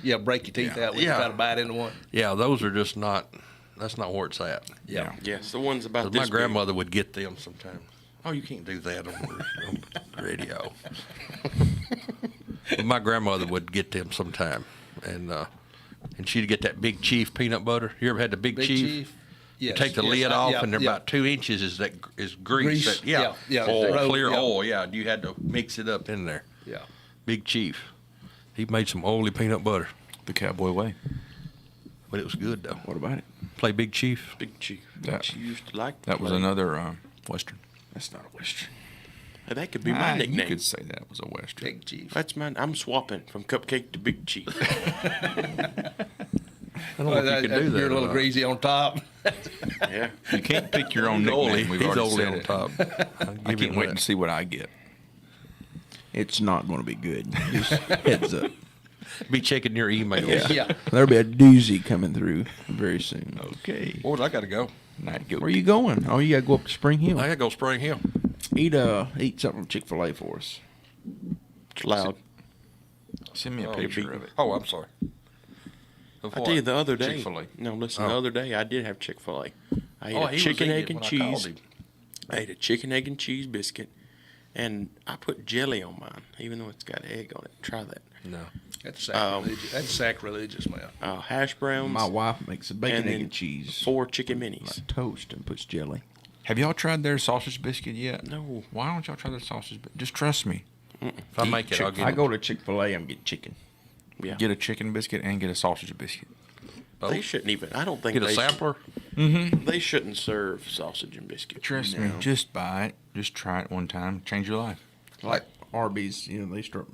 yeah, break your teeth out when you Yeah. try to bite into one. Yeah, those are just not. That's not where it's at. Yeah. Yes, the ones about 'Cause this my big. grandmother would get them sometimes. Oh, you can't do that on the radio. But my grandmother would get them sometime, and she'd get that Big Chief peanut butter. You ever had the Big Chief? Yes, You take the yes, lid off, yeah, and they're yeah. about 2 inches is grease. Grease, That, yeah, yeah, oil, yeah. clear Yeah. oil. Yeah, you had to mix it up in there. Yeah. Big Chief. He made some oily peanut butter, the cowboy way. but it was good though. What about it? Play Big Chief. Big Chief. That- She used to like That was play. another Western. That's not a Western. Hey, that could be my You nickname. could say that was a Western. Big Chief. That's mine. I'm swapping from Cupcake to Big Chief. I don't know if you can do that. You're a or little not. greasy on top. Yeah. You can't pick your own He's oily. nickname. We've He's already oily said on it. top. I'll I give you can't wait that. to see what I get. It's not going to be good. Just heads up. Be checking your emails. Yeah. There'll be a doozy coming through very soon. Okay. Boys, I got to go. Night goat. Where you going? Oh, you got to go up to Spring Hill. I got to go Spring Hill. Eat something from Chick-fil-A for us. It's loud. Send me a Oh, picture you're of it. Oh, I'm sorry. I tell you, the other day. Chick-fil-A. No, listen. Oh. The other day, I did have Chick-fil-A. I ate Oh, a he was chicken, eating egg, it and when I called cheese. him. I ate a chicken, egg, and cheese biscuit, and I put jelly on mine, even though it's got egg on it. Try that. No. That's sacrilegious. That's sacrilegious, man. Hash browns. My wife makes a bacon, and egg, then and cheese. 4 chicken minis. Like toast and puts jelly. Have y'all tried their sausage biscuit yet? No. Why don't y'all try their sausage biscuit? Just trust me. If I make it, I'll If get I it. go to Chick-fil-A, I'm getting chicken. Yeah. Get a chicken biscuit and get a sausage biscuit. They shouldn't even. I don't think Get a they sampler. They shouldn't serve sausage and biscuit. Trust me. Just buy it. Just try it one time. Change your life. Like Arby's, they start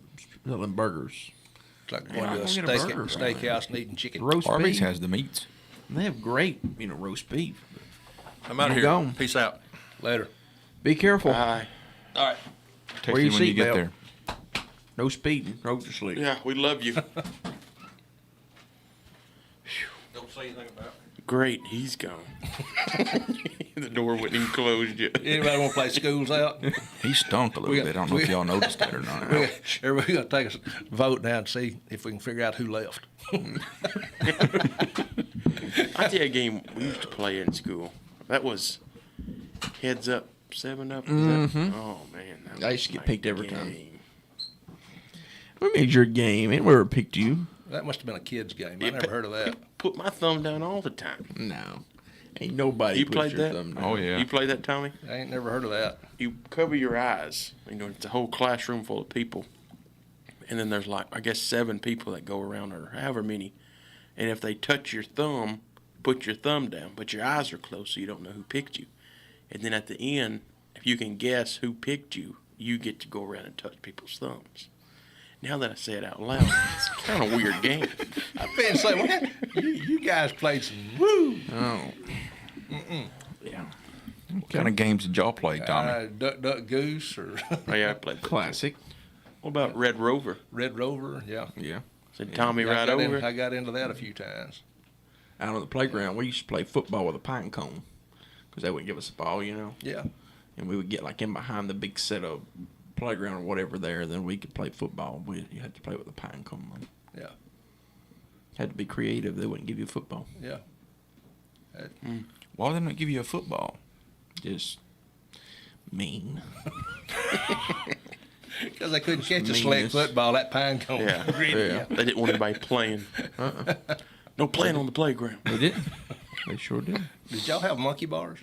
selling burgers. It's like Yeah, going I'm to a gonna get a burger, steakhouse and eating chicken. Roast Arby's beef. has the meats. They have great, roast beef. I'm out of You here. gone. Peace out. Later. Be careful. Aye. All right. Text Wear me your when you get seatbelt. there. No speeding. Road to sleep. Yeah, we love you. Don't say anything about it. Great, he's gone. The door wasn't even closed yet. Anybody want to play schools out? He stunk a little We- bit. I don't know if we- y'all noticed that or not. Everybody gonna take a vote now and see if we can figure out who left. I tell you a game we used to play in school. That was Heads Up, 7 Up. Is that? Oh, man. that I was used to get my picked every time. game. What made your game? Ain't ever picked you. That must have been a kid's game. I Yeah, never heard of that. Put my thumb down all the time. No. Ain't nobody You puts played your that? thumb down. Oh, yeah. You play that, Tommy? I ain't never heard of that. You cover your eyes. It's a whole classroom full of people. And then there's I guess 7 people that go around or however many. And if they touch your thumb, put your thumb down. But your eyes are closed so you don't know who picked you. And then at the end, if you can guess who picked you, you get to go around and touch people's thumbs. Now that I say it out loud, it's kind of a weird game. I've been saying, man, you guys played some woo. Oh. Yeah. What kind of games did y'all play, Tommy? Duck Goose or Oh, yeah, I played that. Classic. What about Red Rover? Red Rover. Yeah. Yeah. Said Tommy I right got over. I got into that a few times. Out on the playground, we used to play football with a pine cone because they wouldn't give us a ball, Yeah. and we would get in behind the big set of playground or whatever there. Then we could play football. You had to play with a pine cone. Yeah. Had to be creative. They wouldn't give you football. Yeah. Why did they not give you a football? Just mean. Because they couldn't catch a Meanness. select football. That pine cone. Yeah. Yeah. They didn't want anybody playing. No playing on the playground. They did. They sure did. Did y'all have monkey bars?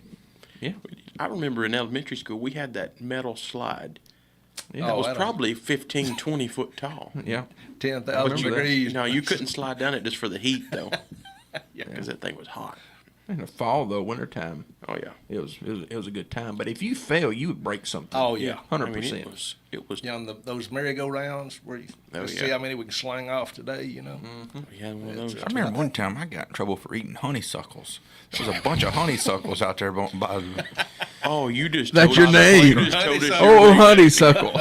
Yeah. I remember in elementary school, we had that metal slide. Yeah. That was that- probably 15, 20 foot tall. Yeah. 10,000 remember that. degrees. No, you couldn't slide down it just for the heat, though. Yeah, because that thing was hot. In the fall though, wintertime, Oh, yeah. it was a good time. But if you fail, you would break something. Oh, yeah. 100%. It was. You know, those merry-go-rounds where you Oh, see yeah. how many we can sling off today, you know. We had one of those. I remember one time I got in trouble for eating honeysuckles. There was a bunch of honeysuckles out there by. Oh, you just That's told your us- name. You just told us Honeysuckle. your Oh, name. honeysuckle.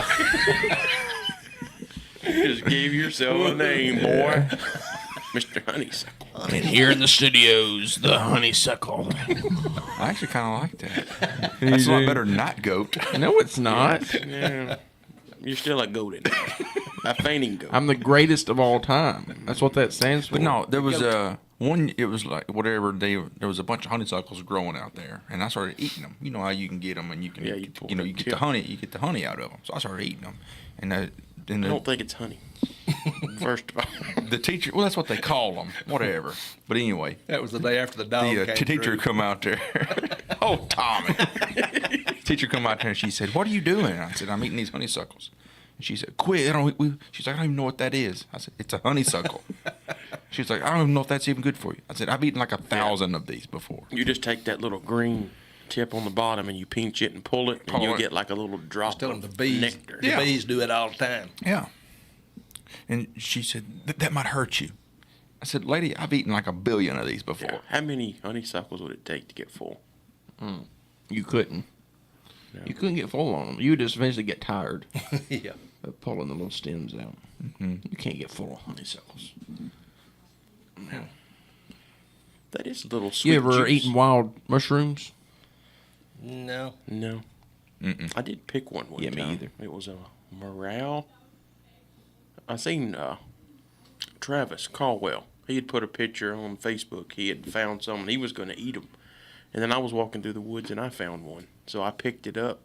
Give yourself a name, boy. Mr. Honeysuckle. And here in the studios, the honeysuckle. I actually kind of like that. That's a lot better than not goat. No, it's not. Yeah. You're still a goat in there. A fainting goat. I'm the greatest of all time. That's what that stands for. But no, there was one. It was like whatever there was a bunch of honeysuckles growing out there, and I started eating them. You know how you can get them, and you can, Yeah, you pull get the the tip. honey. You get the honey out of them. So I started eating them, and I don't think it's honey. First of all. the teacher. Well, that's what they call them. Whatever. But anyway, That was the day after the dog the came teacher through. come out there. Oh, Tommy. Teacher come out there and she said, "What are you doing?" I said, "I'm eating these honeysuckles." And she said, "Quit! She's like, "I don't even know what that is." I said, "It's a honeysuckle." She's like, "I don't even know if that's even good for you." I said, "I've eaten like 1,000 of these before." You just take that little green tip on the bottom and you pinch it and pull it, and Pull you'll it. get like a little drop Tell them of the bees. nectar. The bees do it all the time. Yeah. And she said, that might hurt you. I said, "Lady, I've eaten like 1 billion of these before." Yeah. How many honeysuckles would it take to get full? You couldn't. No. You couldn't get full on them. You would just eventually get tired Yeah. of pulling the little stems out. You can't get full of honeysuckles. That is a little sweet You ever juice. eaten wild mushrooms? No. No. I did pick one Yeah, time. me either. It was a morale. I seen Travis Caldwell. He had put a picture on Facebook. He had found some, and he was going to eat them. And then I was walking through the woods, and I found one. So I picked it up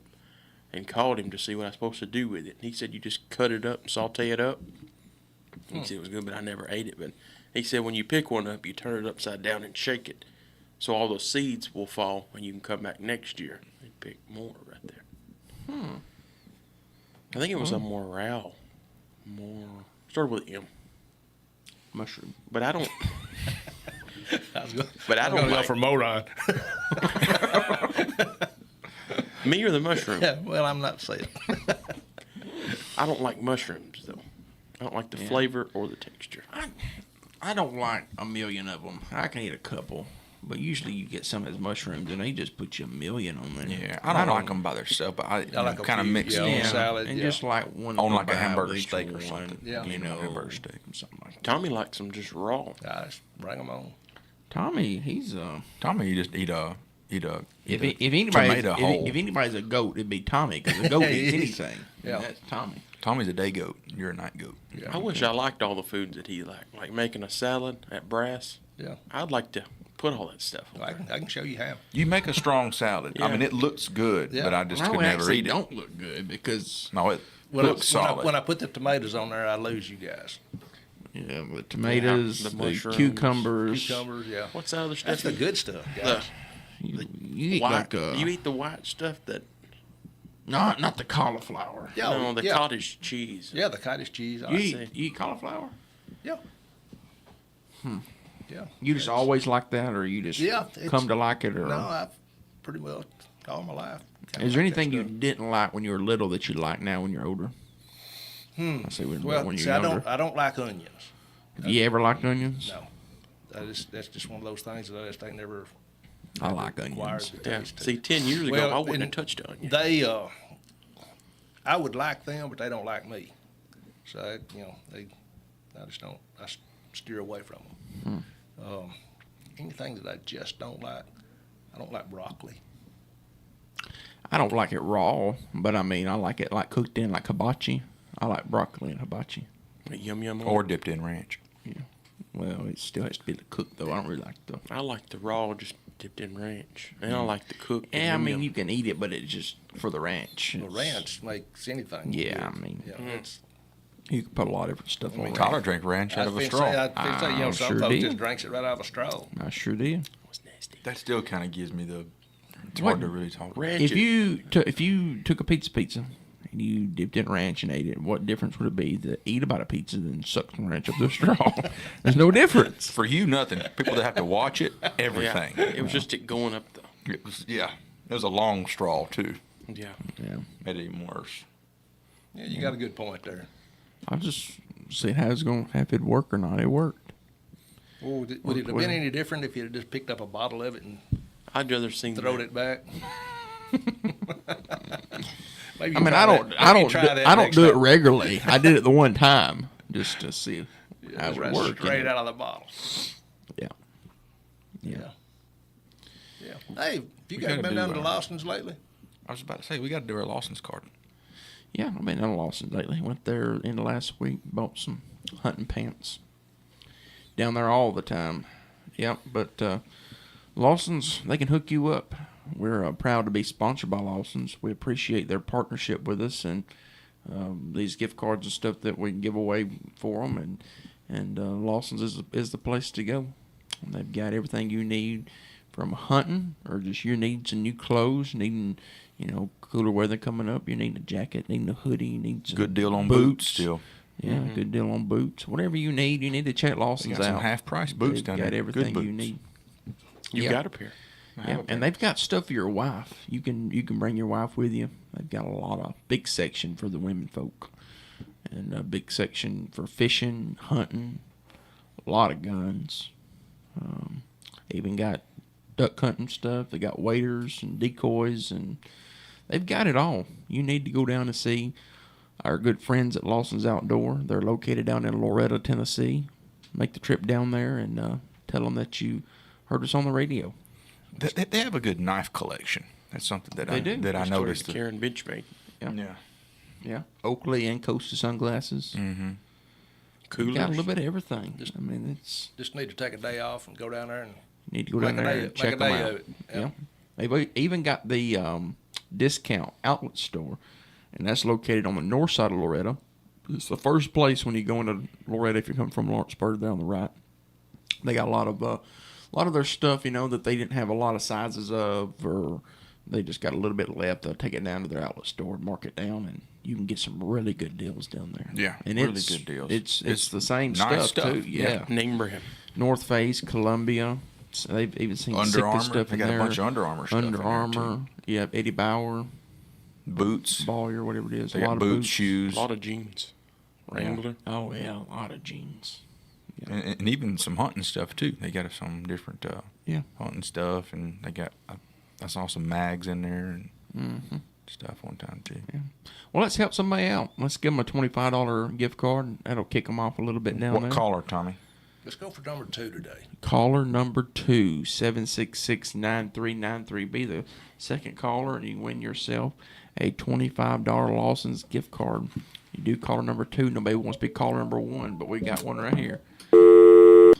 and called him to see what I was supposed to do with it. He said, "You just cut it up and saute it up." He said it was good, but I never ate it. But he said when you pick one up, you turn it upside down and shake it. So all those seeds will fall, and you can come back next year and pick more right there. I think it was a morale. Started with M. Mushroom. But I don't. But I don't go like for Moron. me or the mushroom. Yeah, well, I'm not saying. I don't like mushrooms though. I don't like the flavor or the texture. I don't like a million of them. I can eat a couple. But usually you get some of those mushrooms and they just put you a million on there. Yeah, I don't like them by themselves, but I like a kind of few, mix yeah, them on in. Yeah, salad, and yeah. just like one On like a bite hamburger of each steak or one, something. Yeah. you know, hamburger steak. something like that. Tommy likes them just raw. I just bring them on. Tommy, he's Tommy, you just eat a if tomato anybody's whole. if anybody's a goat, it'd be Tommy because a goat eats anything. Yeah. That's Tommy. Tommy's a day goat. You're a night goat. Yeah. I wish I liked all the foods that he liked, like making a salad at Brass. Yeah. I'd like to put all that stuff on I there. can show you how. You make a strong salad. I Yeah. mean, it looks good, Yeah. but I just No, could it never actually eat it. don't look good because No, it When looks solid. when I put the tomatoes on there, I lose you guys. the tomatoes, the the, mushrooms, cucumbers, Cucumbers, yeah. What's the other stuff? That's the you- good stuff, The guys. you eat white. like You eat the white stuff that not the cauliflower. Yeah, no, the yeah. cottage cheese. Yeah, the cottage cheese. You I eat, see. you eat cauliflower? Yeah. Yeah. You just always like that, or you just Yeah, it's- come to like it, or No, I've pretty well all my life. is there anything you didn't like when you were little that you like now when you're older? I say when Well, you're see, I younger. don't like onions. Have you ever liked onions? No. That's just one of those things that I just ain't never I like acquired onions. the Yeah. taste. See, 10 years ago, Well, I wouldn't and have touched onion. They, I would like them, but they don't like me. So, I just don't, I steer away from them. Anything that I just don't like, I don't like broccoli. I don't like it raw, but I mean I like it like cooked in like hibachi. I like broccoli and hibachi. Yum yum. Or dipped in ranch. Well, it still has to be cooked though. I don't really like the. I like the raw, just dipped in ranch, and I like the cooked. Yeah, I yum mean yum. you can eat it, but it's just for the ranch. The ranch makes anything. Yeah, good. I mean, Yeah, it's. you can put a lot of different stuff on Tyler it. drank ranch out of a I'd straw. say, some sure folks did. just drinks it right out of a straw. I sure did. It was nasty. That still kind of gives me the. It's What? hard to really talk about. Ranch. If you took a pizza and you dipped it in ranch and ate it, what difference would it be to eat about a pizza than suck some ranch up the straw? There's no difference. For you, nothing. People that have to watch it, Yeah, everything. it was just it going up the. It was a long straw too. Yeah. Yeah, Made it even worse. Yeah, you got a good point there. I just see how it's going to have it work or not. It worked. Well, would it have been any different if you had just picked up a bottle of it and I'd rather seen thrown that. it back? Maybe I mean, I don't do it regularly. I did it the one time just to see how It's it right works. straight out of the bottle. Yeah. Yeah. Yeah. Hey, you guys gotta been do, down to Lawson's lately? I was about to say we got to do our Lawson's card. Yeah, I've been down to Lawson lately. Went there in the last week, bought some hunting pants. Down there all the time. Yep, but Lawson's, they can hook you up. We're proud to be sponsored by Lawson's. We appreciate their partnership with us and these gift cards and stuff that we can give away for them. And Lawson's is the place to go. And they've got everything you need from hunting or just your needs some new clothes, needing, cooler weather coming up. You need a jacket, needing a hoodie, you need some Good deal on boots still. Yeah, good deal on boots. Whatever you need to check They Lawson's got out. some half-price boots They've down got there. everything Good boots. you need. You Yeah. got a pair. Yeah, and they've got stuff for your wife. You can bring your wife with you. They've got a lot of big section for the women folk, and a big section for fishing, hunting, a lot of guns. Even got duck hunting stuff. They got waders and decoys, and they've got it all. You need to go down and see our good friends at Lawson's Outdoor. They're located down in Loretta, Tennessee. Make the trip down there and tell them that you heard us on the radio. They have a good knife collection. That's something that They do. I noticed. Karen Benchmade. Yeah, Oakley and Costa sunglasses. Mm-hmm. Coolers. Got a little bit of everything. I mean, it's Just need to take a day off and go down there and you need to go down there and check them out. Yeah. They've even got the discount outlet store, and that's located on the north side of Loretta. It's the first place when you go into Loretta if you come from Lawrenceburg. There on the right, they got a lot of their stuff, that they didn't have a lot of sizes of, or they just got a little bit left. They'll take it down to their outlet store, mark it down, and you can get some really good deals down there. Yeah, and really it's, good deals. It's the same nice stuff too. stuff. Yeah. Name brand. North Face, Columbia. So they've even seen Under Sitka Armour. stuff They in got there. a bunch of Under Armour stuff. Under in there, Armour. too. Yeah, Eddie Bauer, Boots. Bawyer, whatever it is. They a lot got of boots, shoes, A lot of jeans. Wrangler. Oh yeah, a lot of jeans. and even some hunting stuff too. They got some different Yeah. hunting stuff, and they got I saw some mags in there and stuff one time too. Yeah. Well, let's help somebody out. Let's give them a $25 gift card. That'll kick them off a little bit down What there. caller, Tommy? Let's go for number 2 today. Caller number 2, 766-9393. Be the second caller, and you win yourself a $25 Lawson's gift card. You do caller number 2. Nobody wants to be caller number 1, but we got one right here. Oh,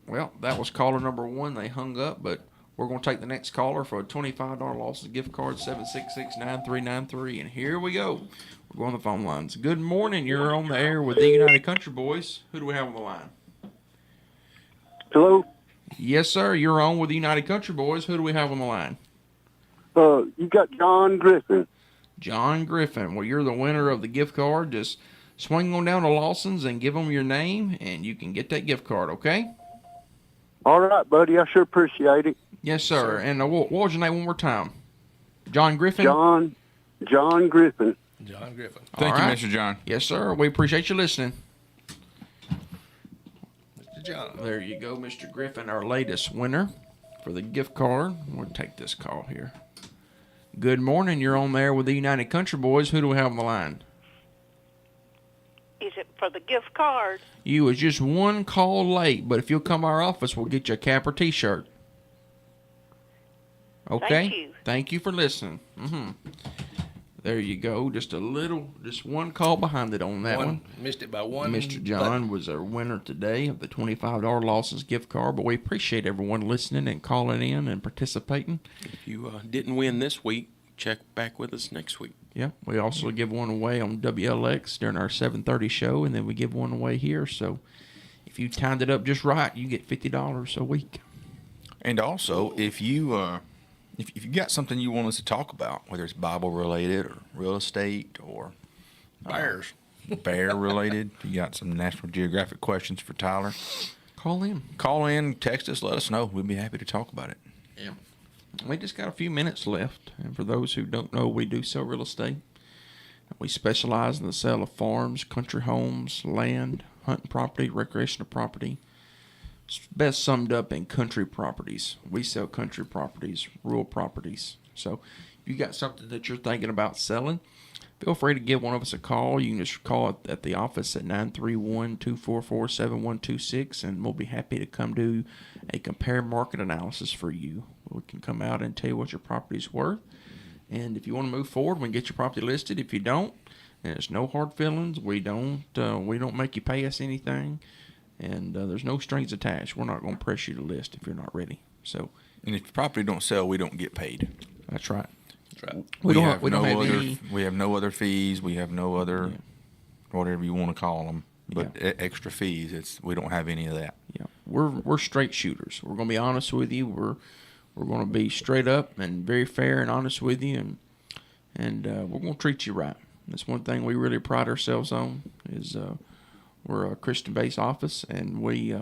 Well, that was caller number 1. They hung up, but we're going to take the next caller for a $25 Lawson's gift card, 766-9393. And here we go. We're going to the phone lines. Good morning. You're on the air with the United Country Boys. Who do we have on the line? Hello? Yes, sir. You're on with the United Country Boys. Who do we have on the line? You got John Griffin. John Griffin. Well, you're the winner of the gift card. Just swing on down to Lawson's and give them your name, and you can get that gift card, okay? All right, buddy. I sure appreciate it. Yes, sir. And what was your name one more time? John Griffin? John Griffin. John Griffin. Thank All you, right. Mr. John. Yes, sir. We appreciate you listening. Mr. John. There you go, Mr. Griffin, our latest winner for the gift card. We'll take this call here. Good morning. You're on there with the United Country Boys. Who do we have on the line? Is it for the gift card? You was just one call late, but if you'll come to our office, we'll get you a cap or T-shirt. Okay? Thank you. Thank you for listening. There you go. Just one call behind it on that one. Missed it by one. Mr. John was our winner today of the $25 Lawson's gift card, but we appreciate everyone listening and calling in and participating. If you didn't win this week, check back with us next week. Yeah, we also give one away on WLX during our 7:30 show, and then we give one away here. So if you timed it up just right, you get $50 a week. And also, if you got something you want us to talk about, whether it's Bible related or real estate or Bears. bear related, if you got some National Geographic questions for Tyler, Call in. call in, text us, let us know. We'd be happy to talk about it. Yeah. We just got a few minutes left. And for those who don't know, we do sell real estate. We specialize in the sale of farms, country homes, land, hunting property, recreational property. It's best summed up in country properties. We sell country properties, rural properties. So if you got something that you're thinking about selling, feel free to give one of us a call. You can just call at the office at 931-244-7126, and we'll be happy to come do a compare market analysis for you. We can come out and tell you what your property's worth. And if you want to move forward, we can get your property listed. If you don't, there's no hard feelings. We don't make you pay us anything, and there's no strings attached. We're not going to press you to list if you're not ready. So, And if the property don't sell, we don't get paid. that's right. That's right. We don't have We have no other fees. We have no other, whatever you want to call them, but extra fees. We don't have any of that. Yeah, we're straight shooters. We're going to be honest with you. We're going to be straight up and very fair and honest with you, and we're going to treat you right. That's one thing we really pride ourselves on is we're a Christian-based office, and we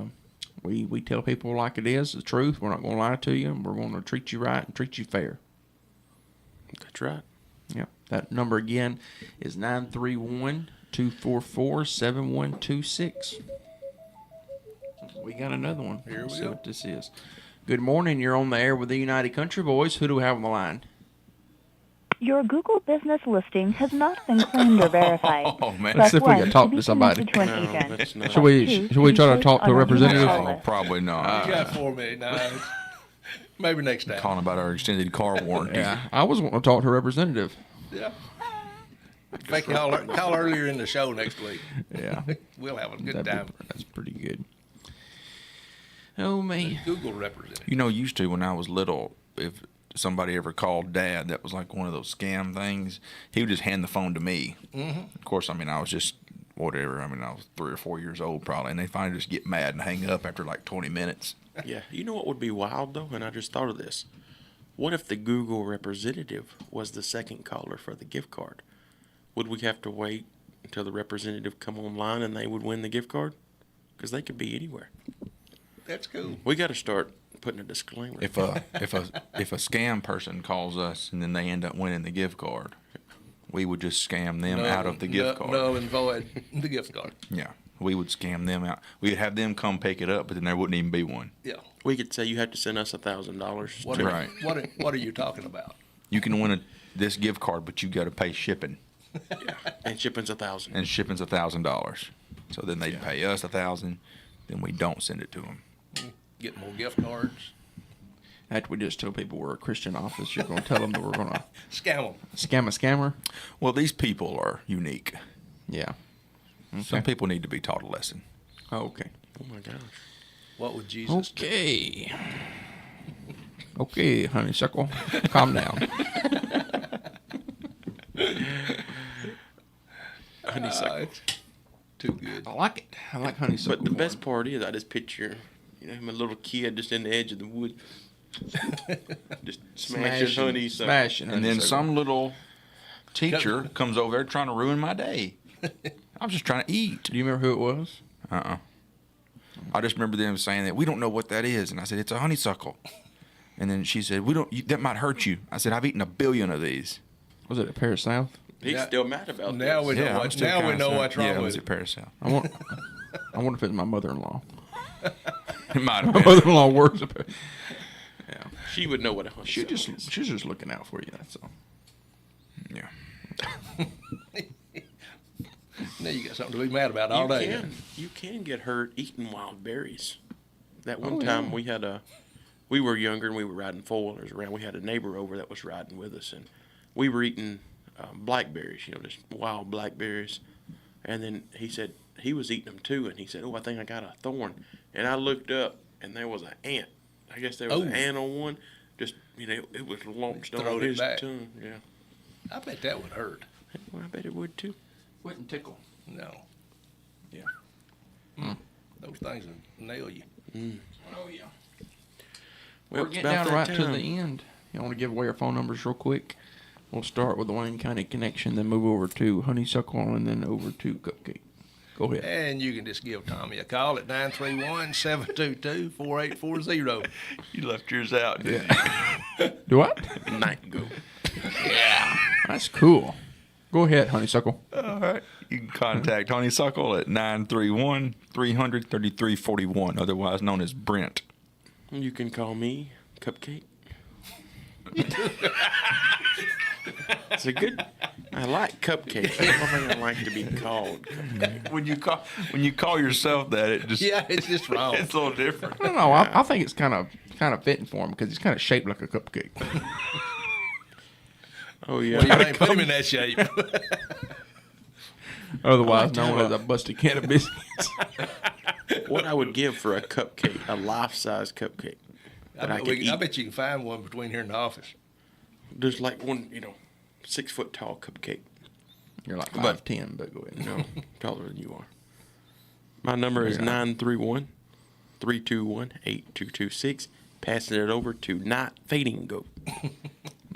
tell people like it is, the truth. We're not going to lie to you. We're going to treat you right and treat you fair. That's right. Yeah, that number again is 931-244-7126. We got another one. Here we Let's see go. what this is. Good morning. You're on the air with the United Country Boys. Who do we have on the line? Your Google business listing has not been claimed or verified. Oh, man. Let's see Press if we can 1 talk be to somebody. connected to an No, agent. that's not. Should we try to talk to a representative? No, probably not. You got 4 minutes now. Maybe next time. Calling about our extended car warranty. Yeah, I was wanting to talk to a representative. Yeah. In fact, call earlier in the show next week. Yeah, We'll have a good that'd be- time. that's pretty good. Oh, man. Google representative. You know, used to when I was little, if somebody ever called Dad, that was like one of those scam things. He would just hand the phone to me. Mm-hmm. Of course, I mean, I was just whatever. I mean, I was 3 or 4 years old probably, and they finally just get mad and hang up after like 20 minutes. Yeah. You know what would be wild though, and I just thought of this. What if the Google representative was the second caller for the gift card? Would we have to wait until the representative come online and they would win the gift card? Because they could be anywhere. That's cool. We got to start putting a disclaimer. If a scam person calls us and then they end up winning the gift card, we would just scam them out of the gift card. Null and void the gift card. Yeah, we would scam them out. We'd have them come pick it up, but then there wouldn't even be one. Yeah. We could say you have to send us $1,000. What, Right. What are you talking about? You can win this gift card, but you got to pay shipping, And shipping's $1,000. and shipping's $1,000. So then they'd pay us $1,000, then we don't send it to them. Get more gift cards. After we just tell people we're a Christian office, you're going to tell them that we're going to Scam them. scam a scammer? Well, these people are unique. Yeah. Some people need to be taught a lesson. Oh, okay. Oh my gosh. What would Jesus do? Okay. Okay, honeysuckle, calm down. Honeysuckle. Too good. I like it. I like honeysuckle. But the best part is I just picture, him a little kid just in the edge of the woods. Just smashing honeysuckle. Smashing And then honeysuckle. some little teacher comes over there trying to ruin my day. I was just trying to eat. Do you remember who it was? I just remember them saying that we don't know what that is, and I said it's a honeysuckle. And then she said, that might hurt you. I said, I've eaten 1 billion of these. Was it at Paris South? He's Yeah. still mad about Now this. we know I'm what. still Now we kinda know sad. what's wrong Yeah, it with was it. at Paris South. I wonder if it's my mother-in-law. It might have My been. mother-in-law works at Paris. Yeah. She would know what a honeysuckle is. She's just looking out for you. That's all. Yeah. Now you got something to be mad about all day. You can get hurt eating wild berries. That one Oh, time yeah. we were younger and we were riding four-wheelers around. We had a neighbor over that was riding with us, and we were eating blackberries, just wild blackberries. And then he said he was eating them too, and he said, "Oh, I think I got a thorn." And I looked up, and there was an ant. I guess there was an ant on one. Just it was launched on Throwed it his back. tongue. Yeah, I bet that would hurt. well, I bet it would too. Wouldn't tickle. No. Yeah. Those things would nail you. Oh yeah. Well, We're it's getting about down that right to time. the end. You want to give away our phone numbers real quick? We'll start with the Wayne County connection, then move over to Honeysuckle, and then over to Cupcake. Go ahead. And you can just give Tommy a call at 931-722-4840. You left yours out, didn't Do what? Night go. That's cool. Go ahead, Honeysuckle. you? All right. You can contact Honeysuckle at 931-300-3341, otherwise known as Brent. You can call me Cupcake. It's a good I like cupcakes. I don't think I like to be called cupcake. When you call yourself that, it just Yeah, it's just wrong. it's a little different. I don't know. I think it's kind of fitting for him because it's kind of shaped like a cupcake. Oh yeah. Well, you ain't put him in that shape. Otherwise to known have as a busted can of biscuits. What I would give for a cupcake, a life-size cupcake that I could eat. I bet you can find one between here and the office. There's like one, 6 foot tall cupcake. You're like 5'10", but go ahead. No, taller than you are. My number is 931-321-8226. Passing it over to Not Fading Goat.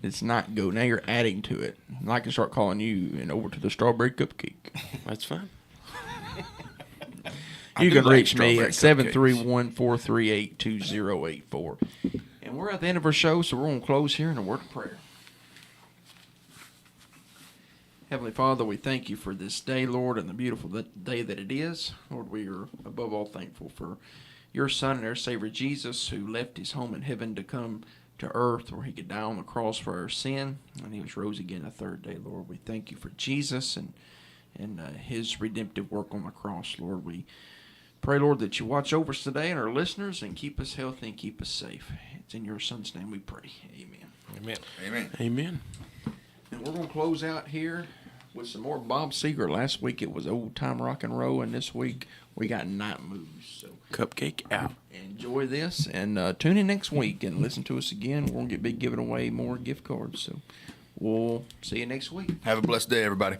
It's not go. Now you're adding to it. I can start calling you and over to the strawberry cupcake. That's fine. You can like reach me at strawberry 731-438-2084. And we're at the end of our show, so we're going to close here in a word of prayer. Heavenly Father, we thank you for this day, Lord, and the beautiful day that it is. Lord, we are above all thankful for your Son and our Savior Jesus, who left his home in heaven to come to earth where he could die on the cross for our sin, and he was rose again the third day, Lord. We thank you for Jesus and his redemptive work on the cross, Lord. We pray, Lord, that you watch over us today and our listeners and keep us healthy and keep us safe. It's in your Son's name we pray. Amen. Amen. Amen. Amen. And we're going to close out here with some more Bob Seger. Last week it was old time rock and roll, and this week we got night moves. So Cupcake out. enjoy this, and tune in next week and listen to us again. We're going to be giving away more gift cards. So we'll see you next week. Have a blessed day, everybody.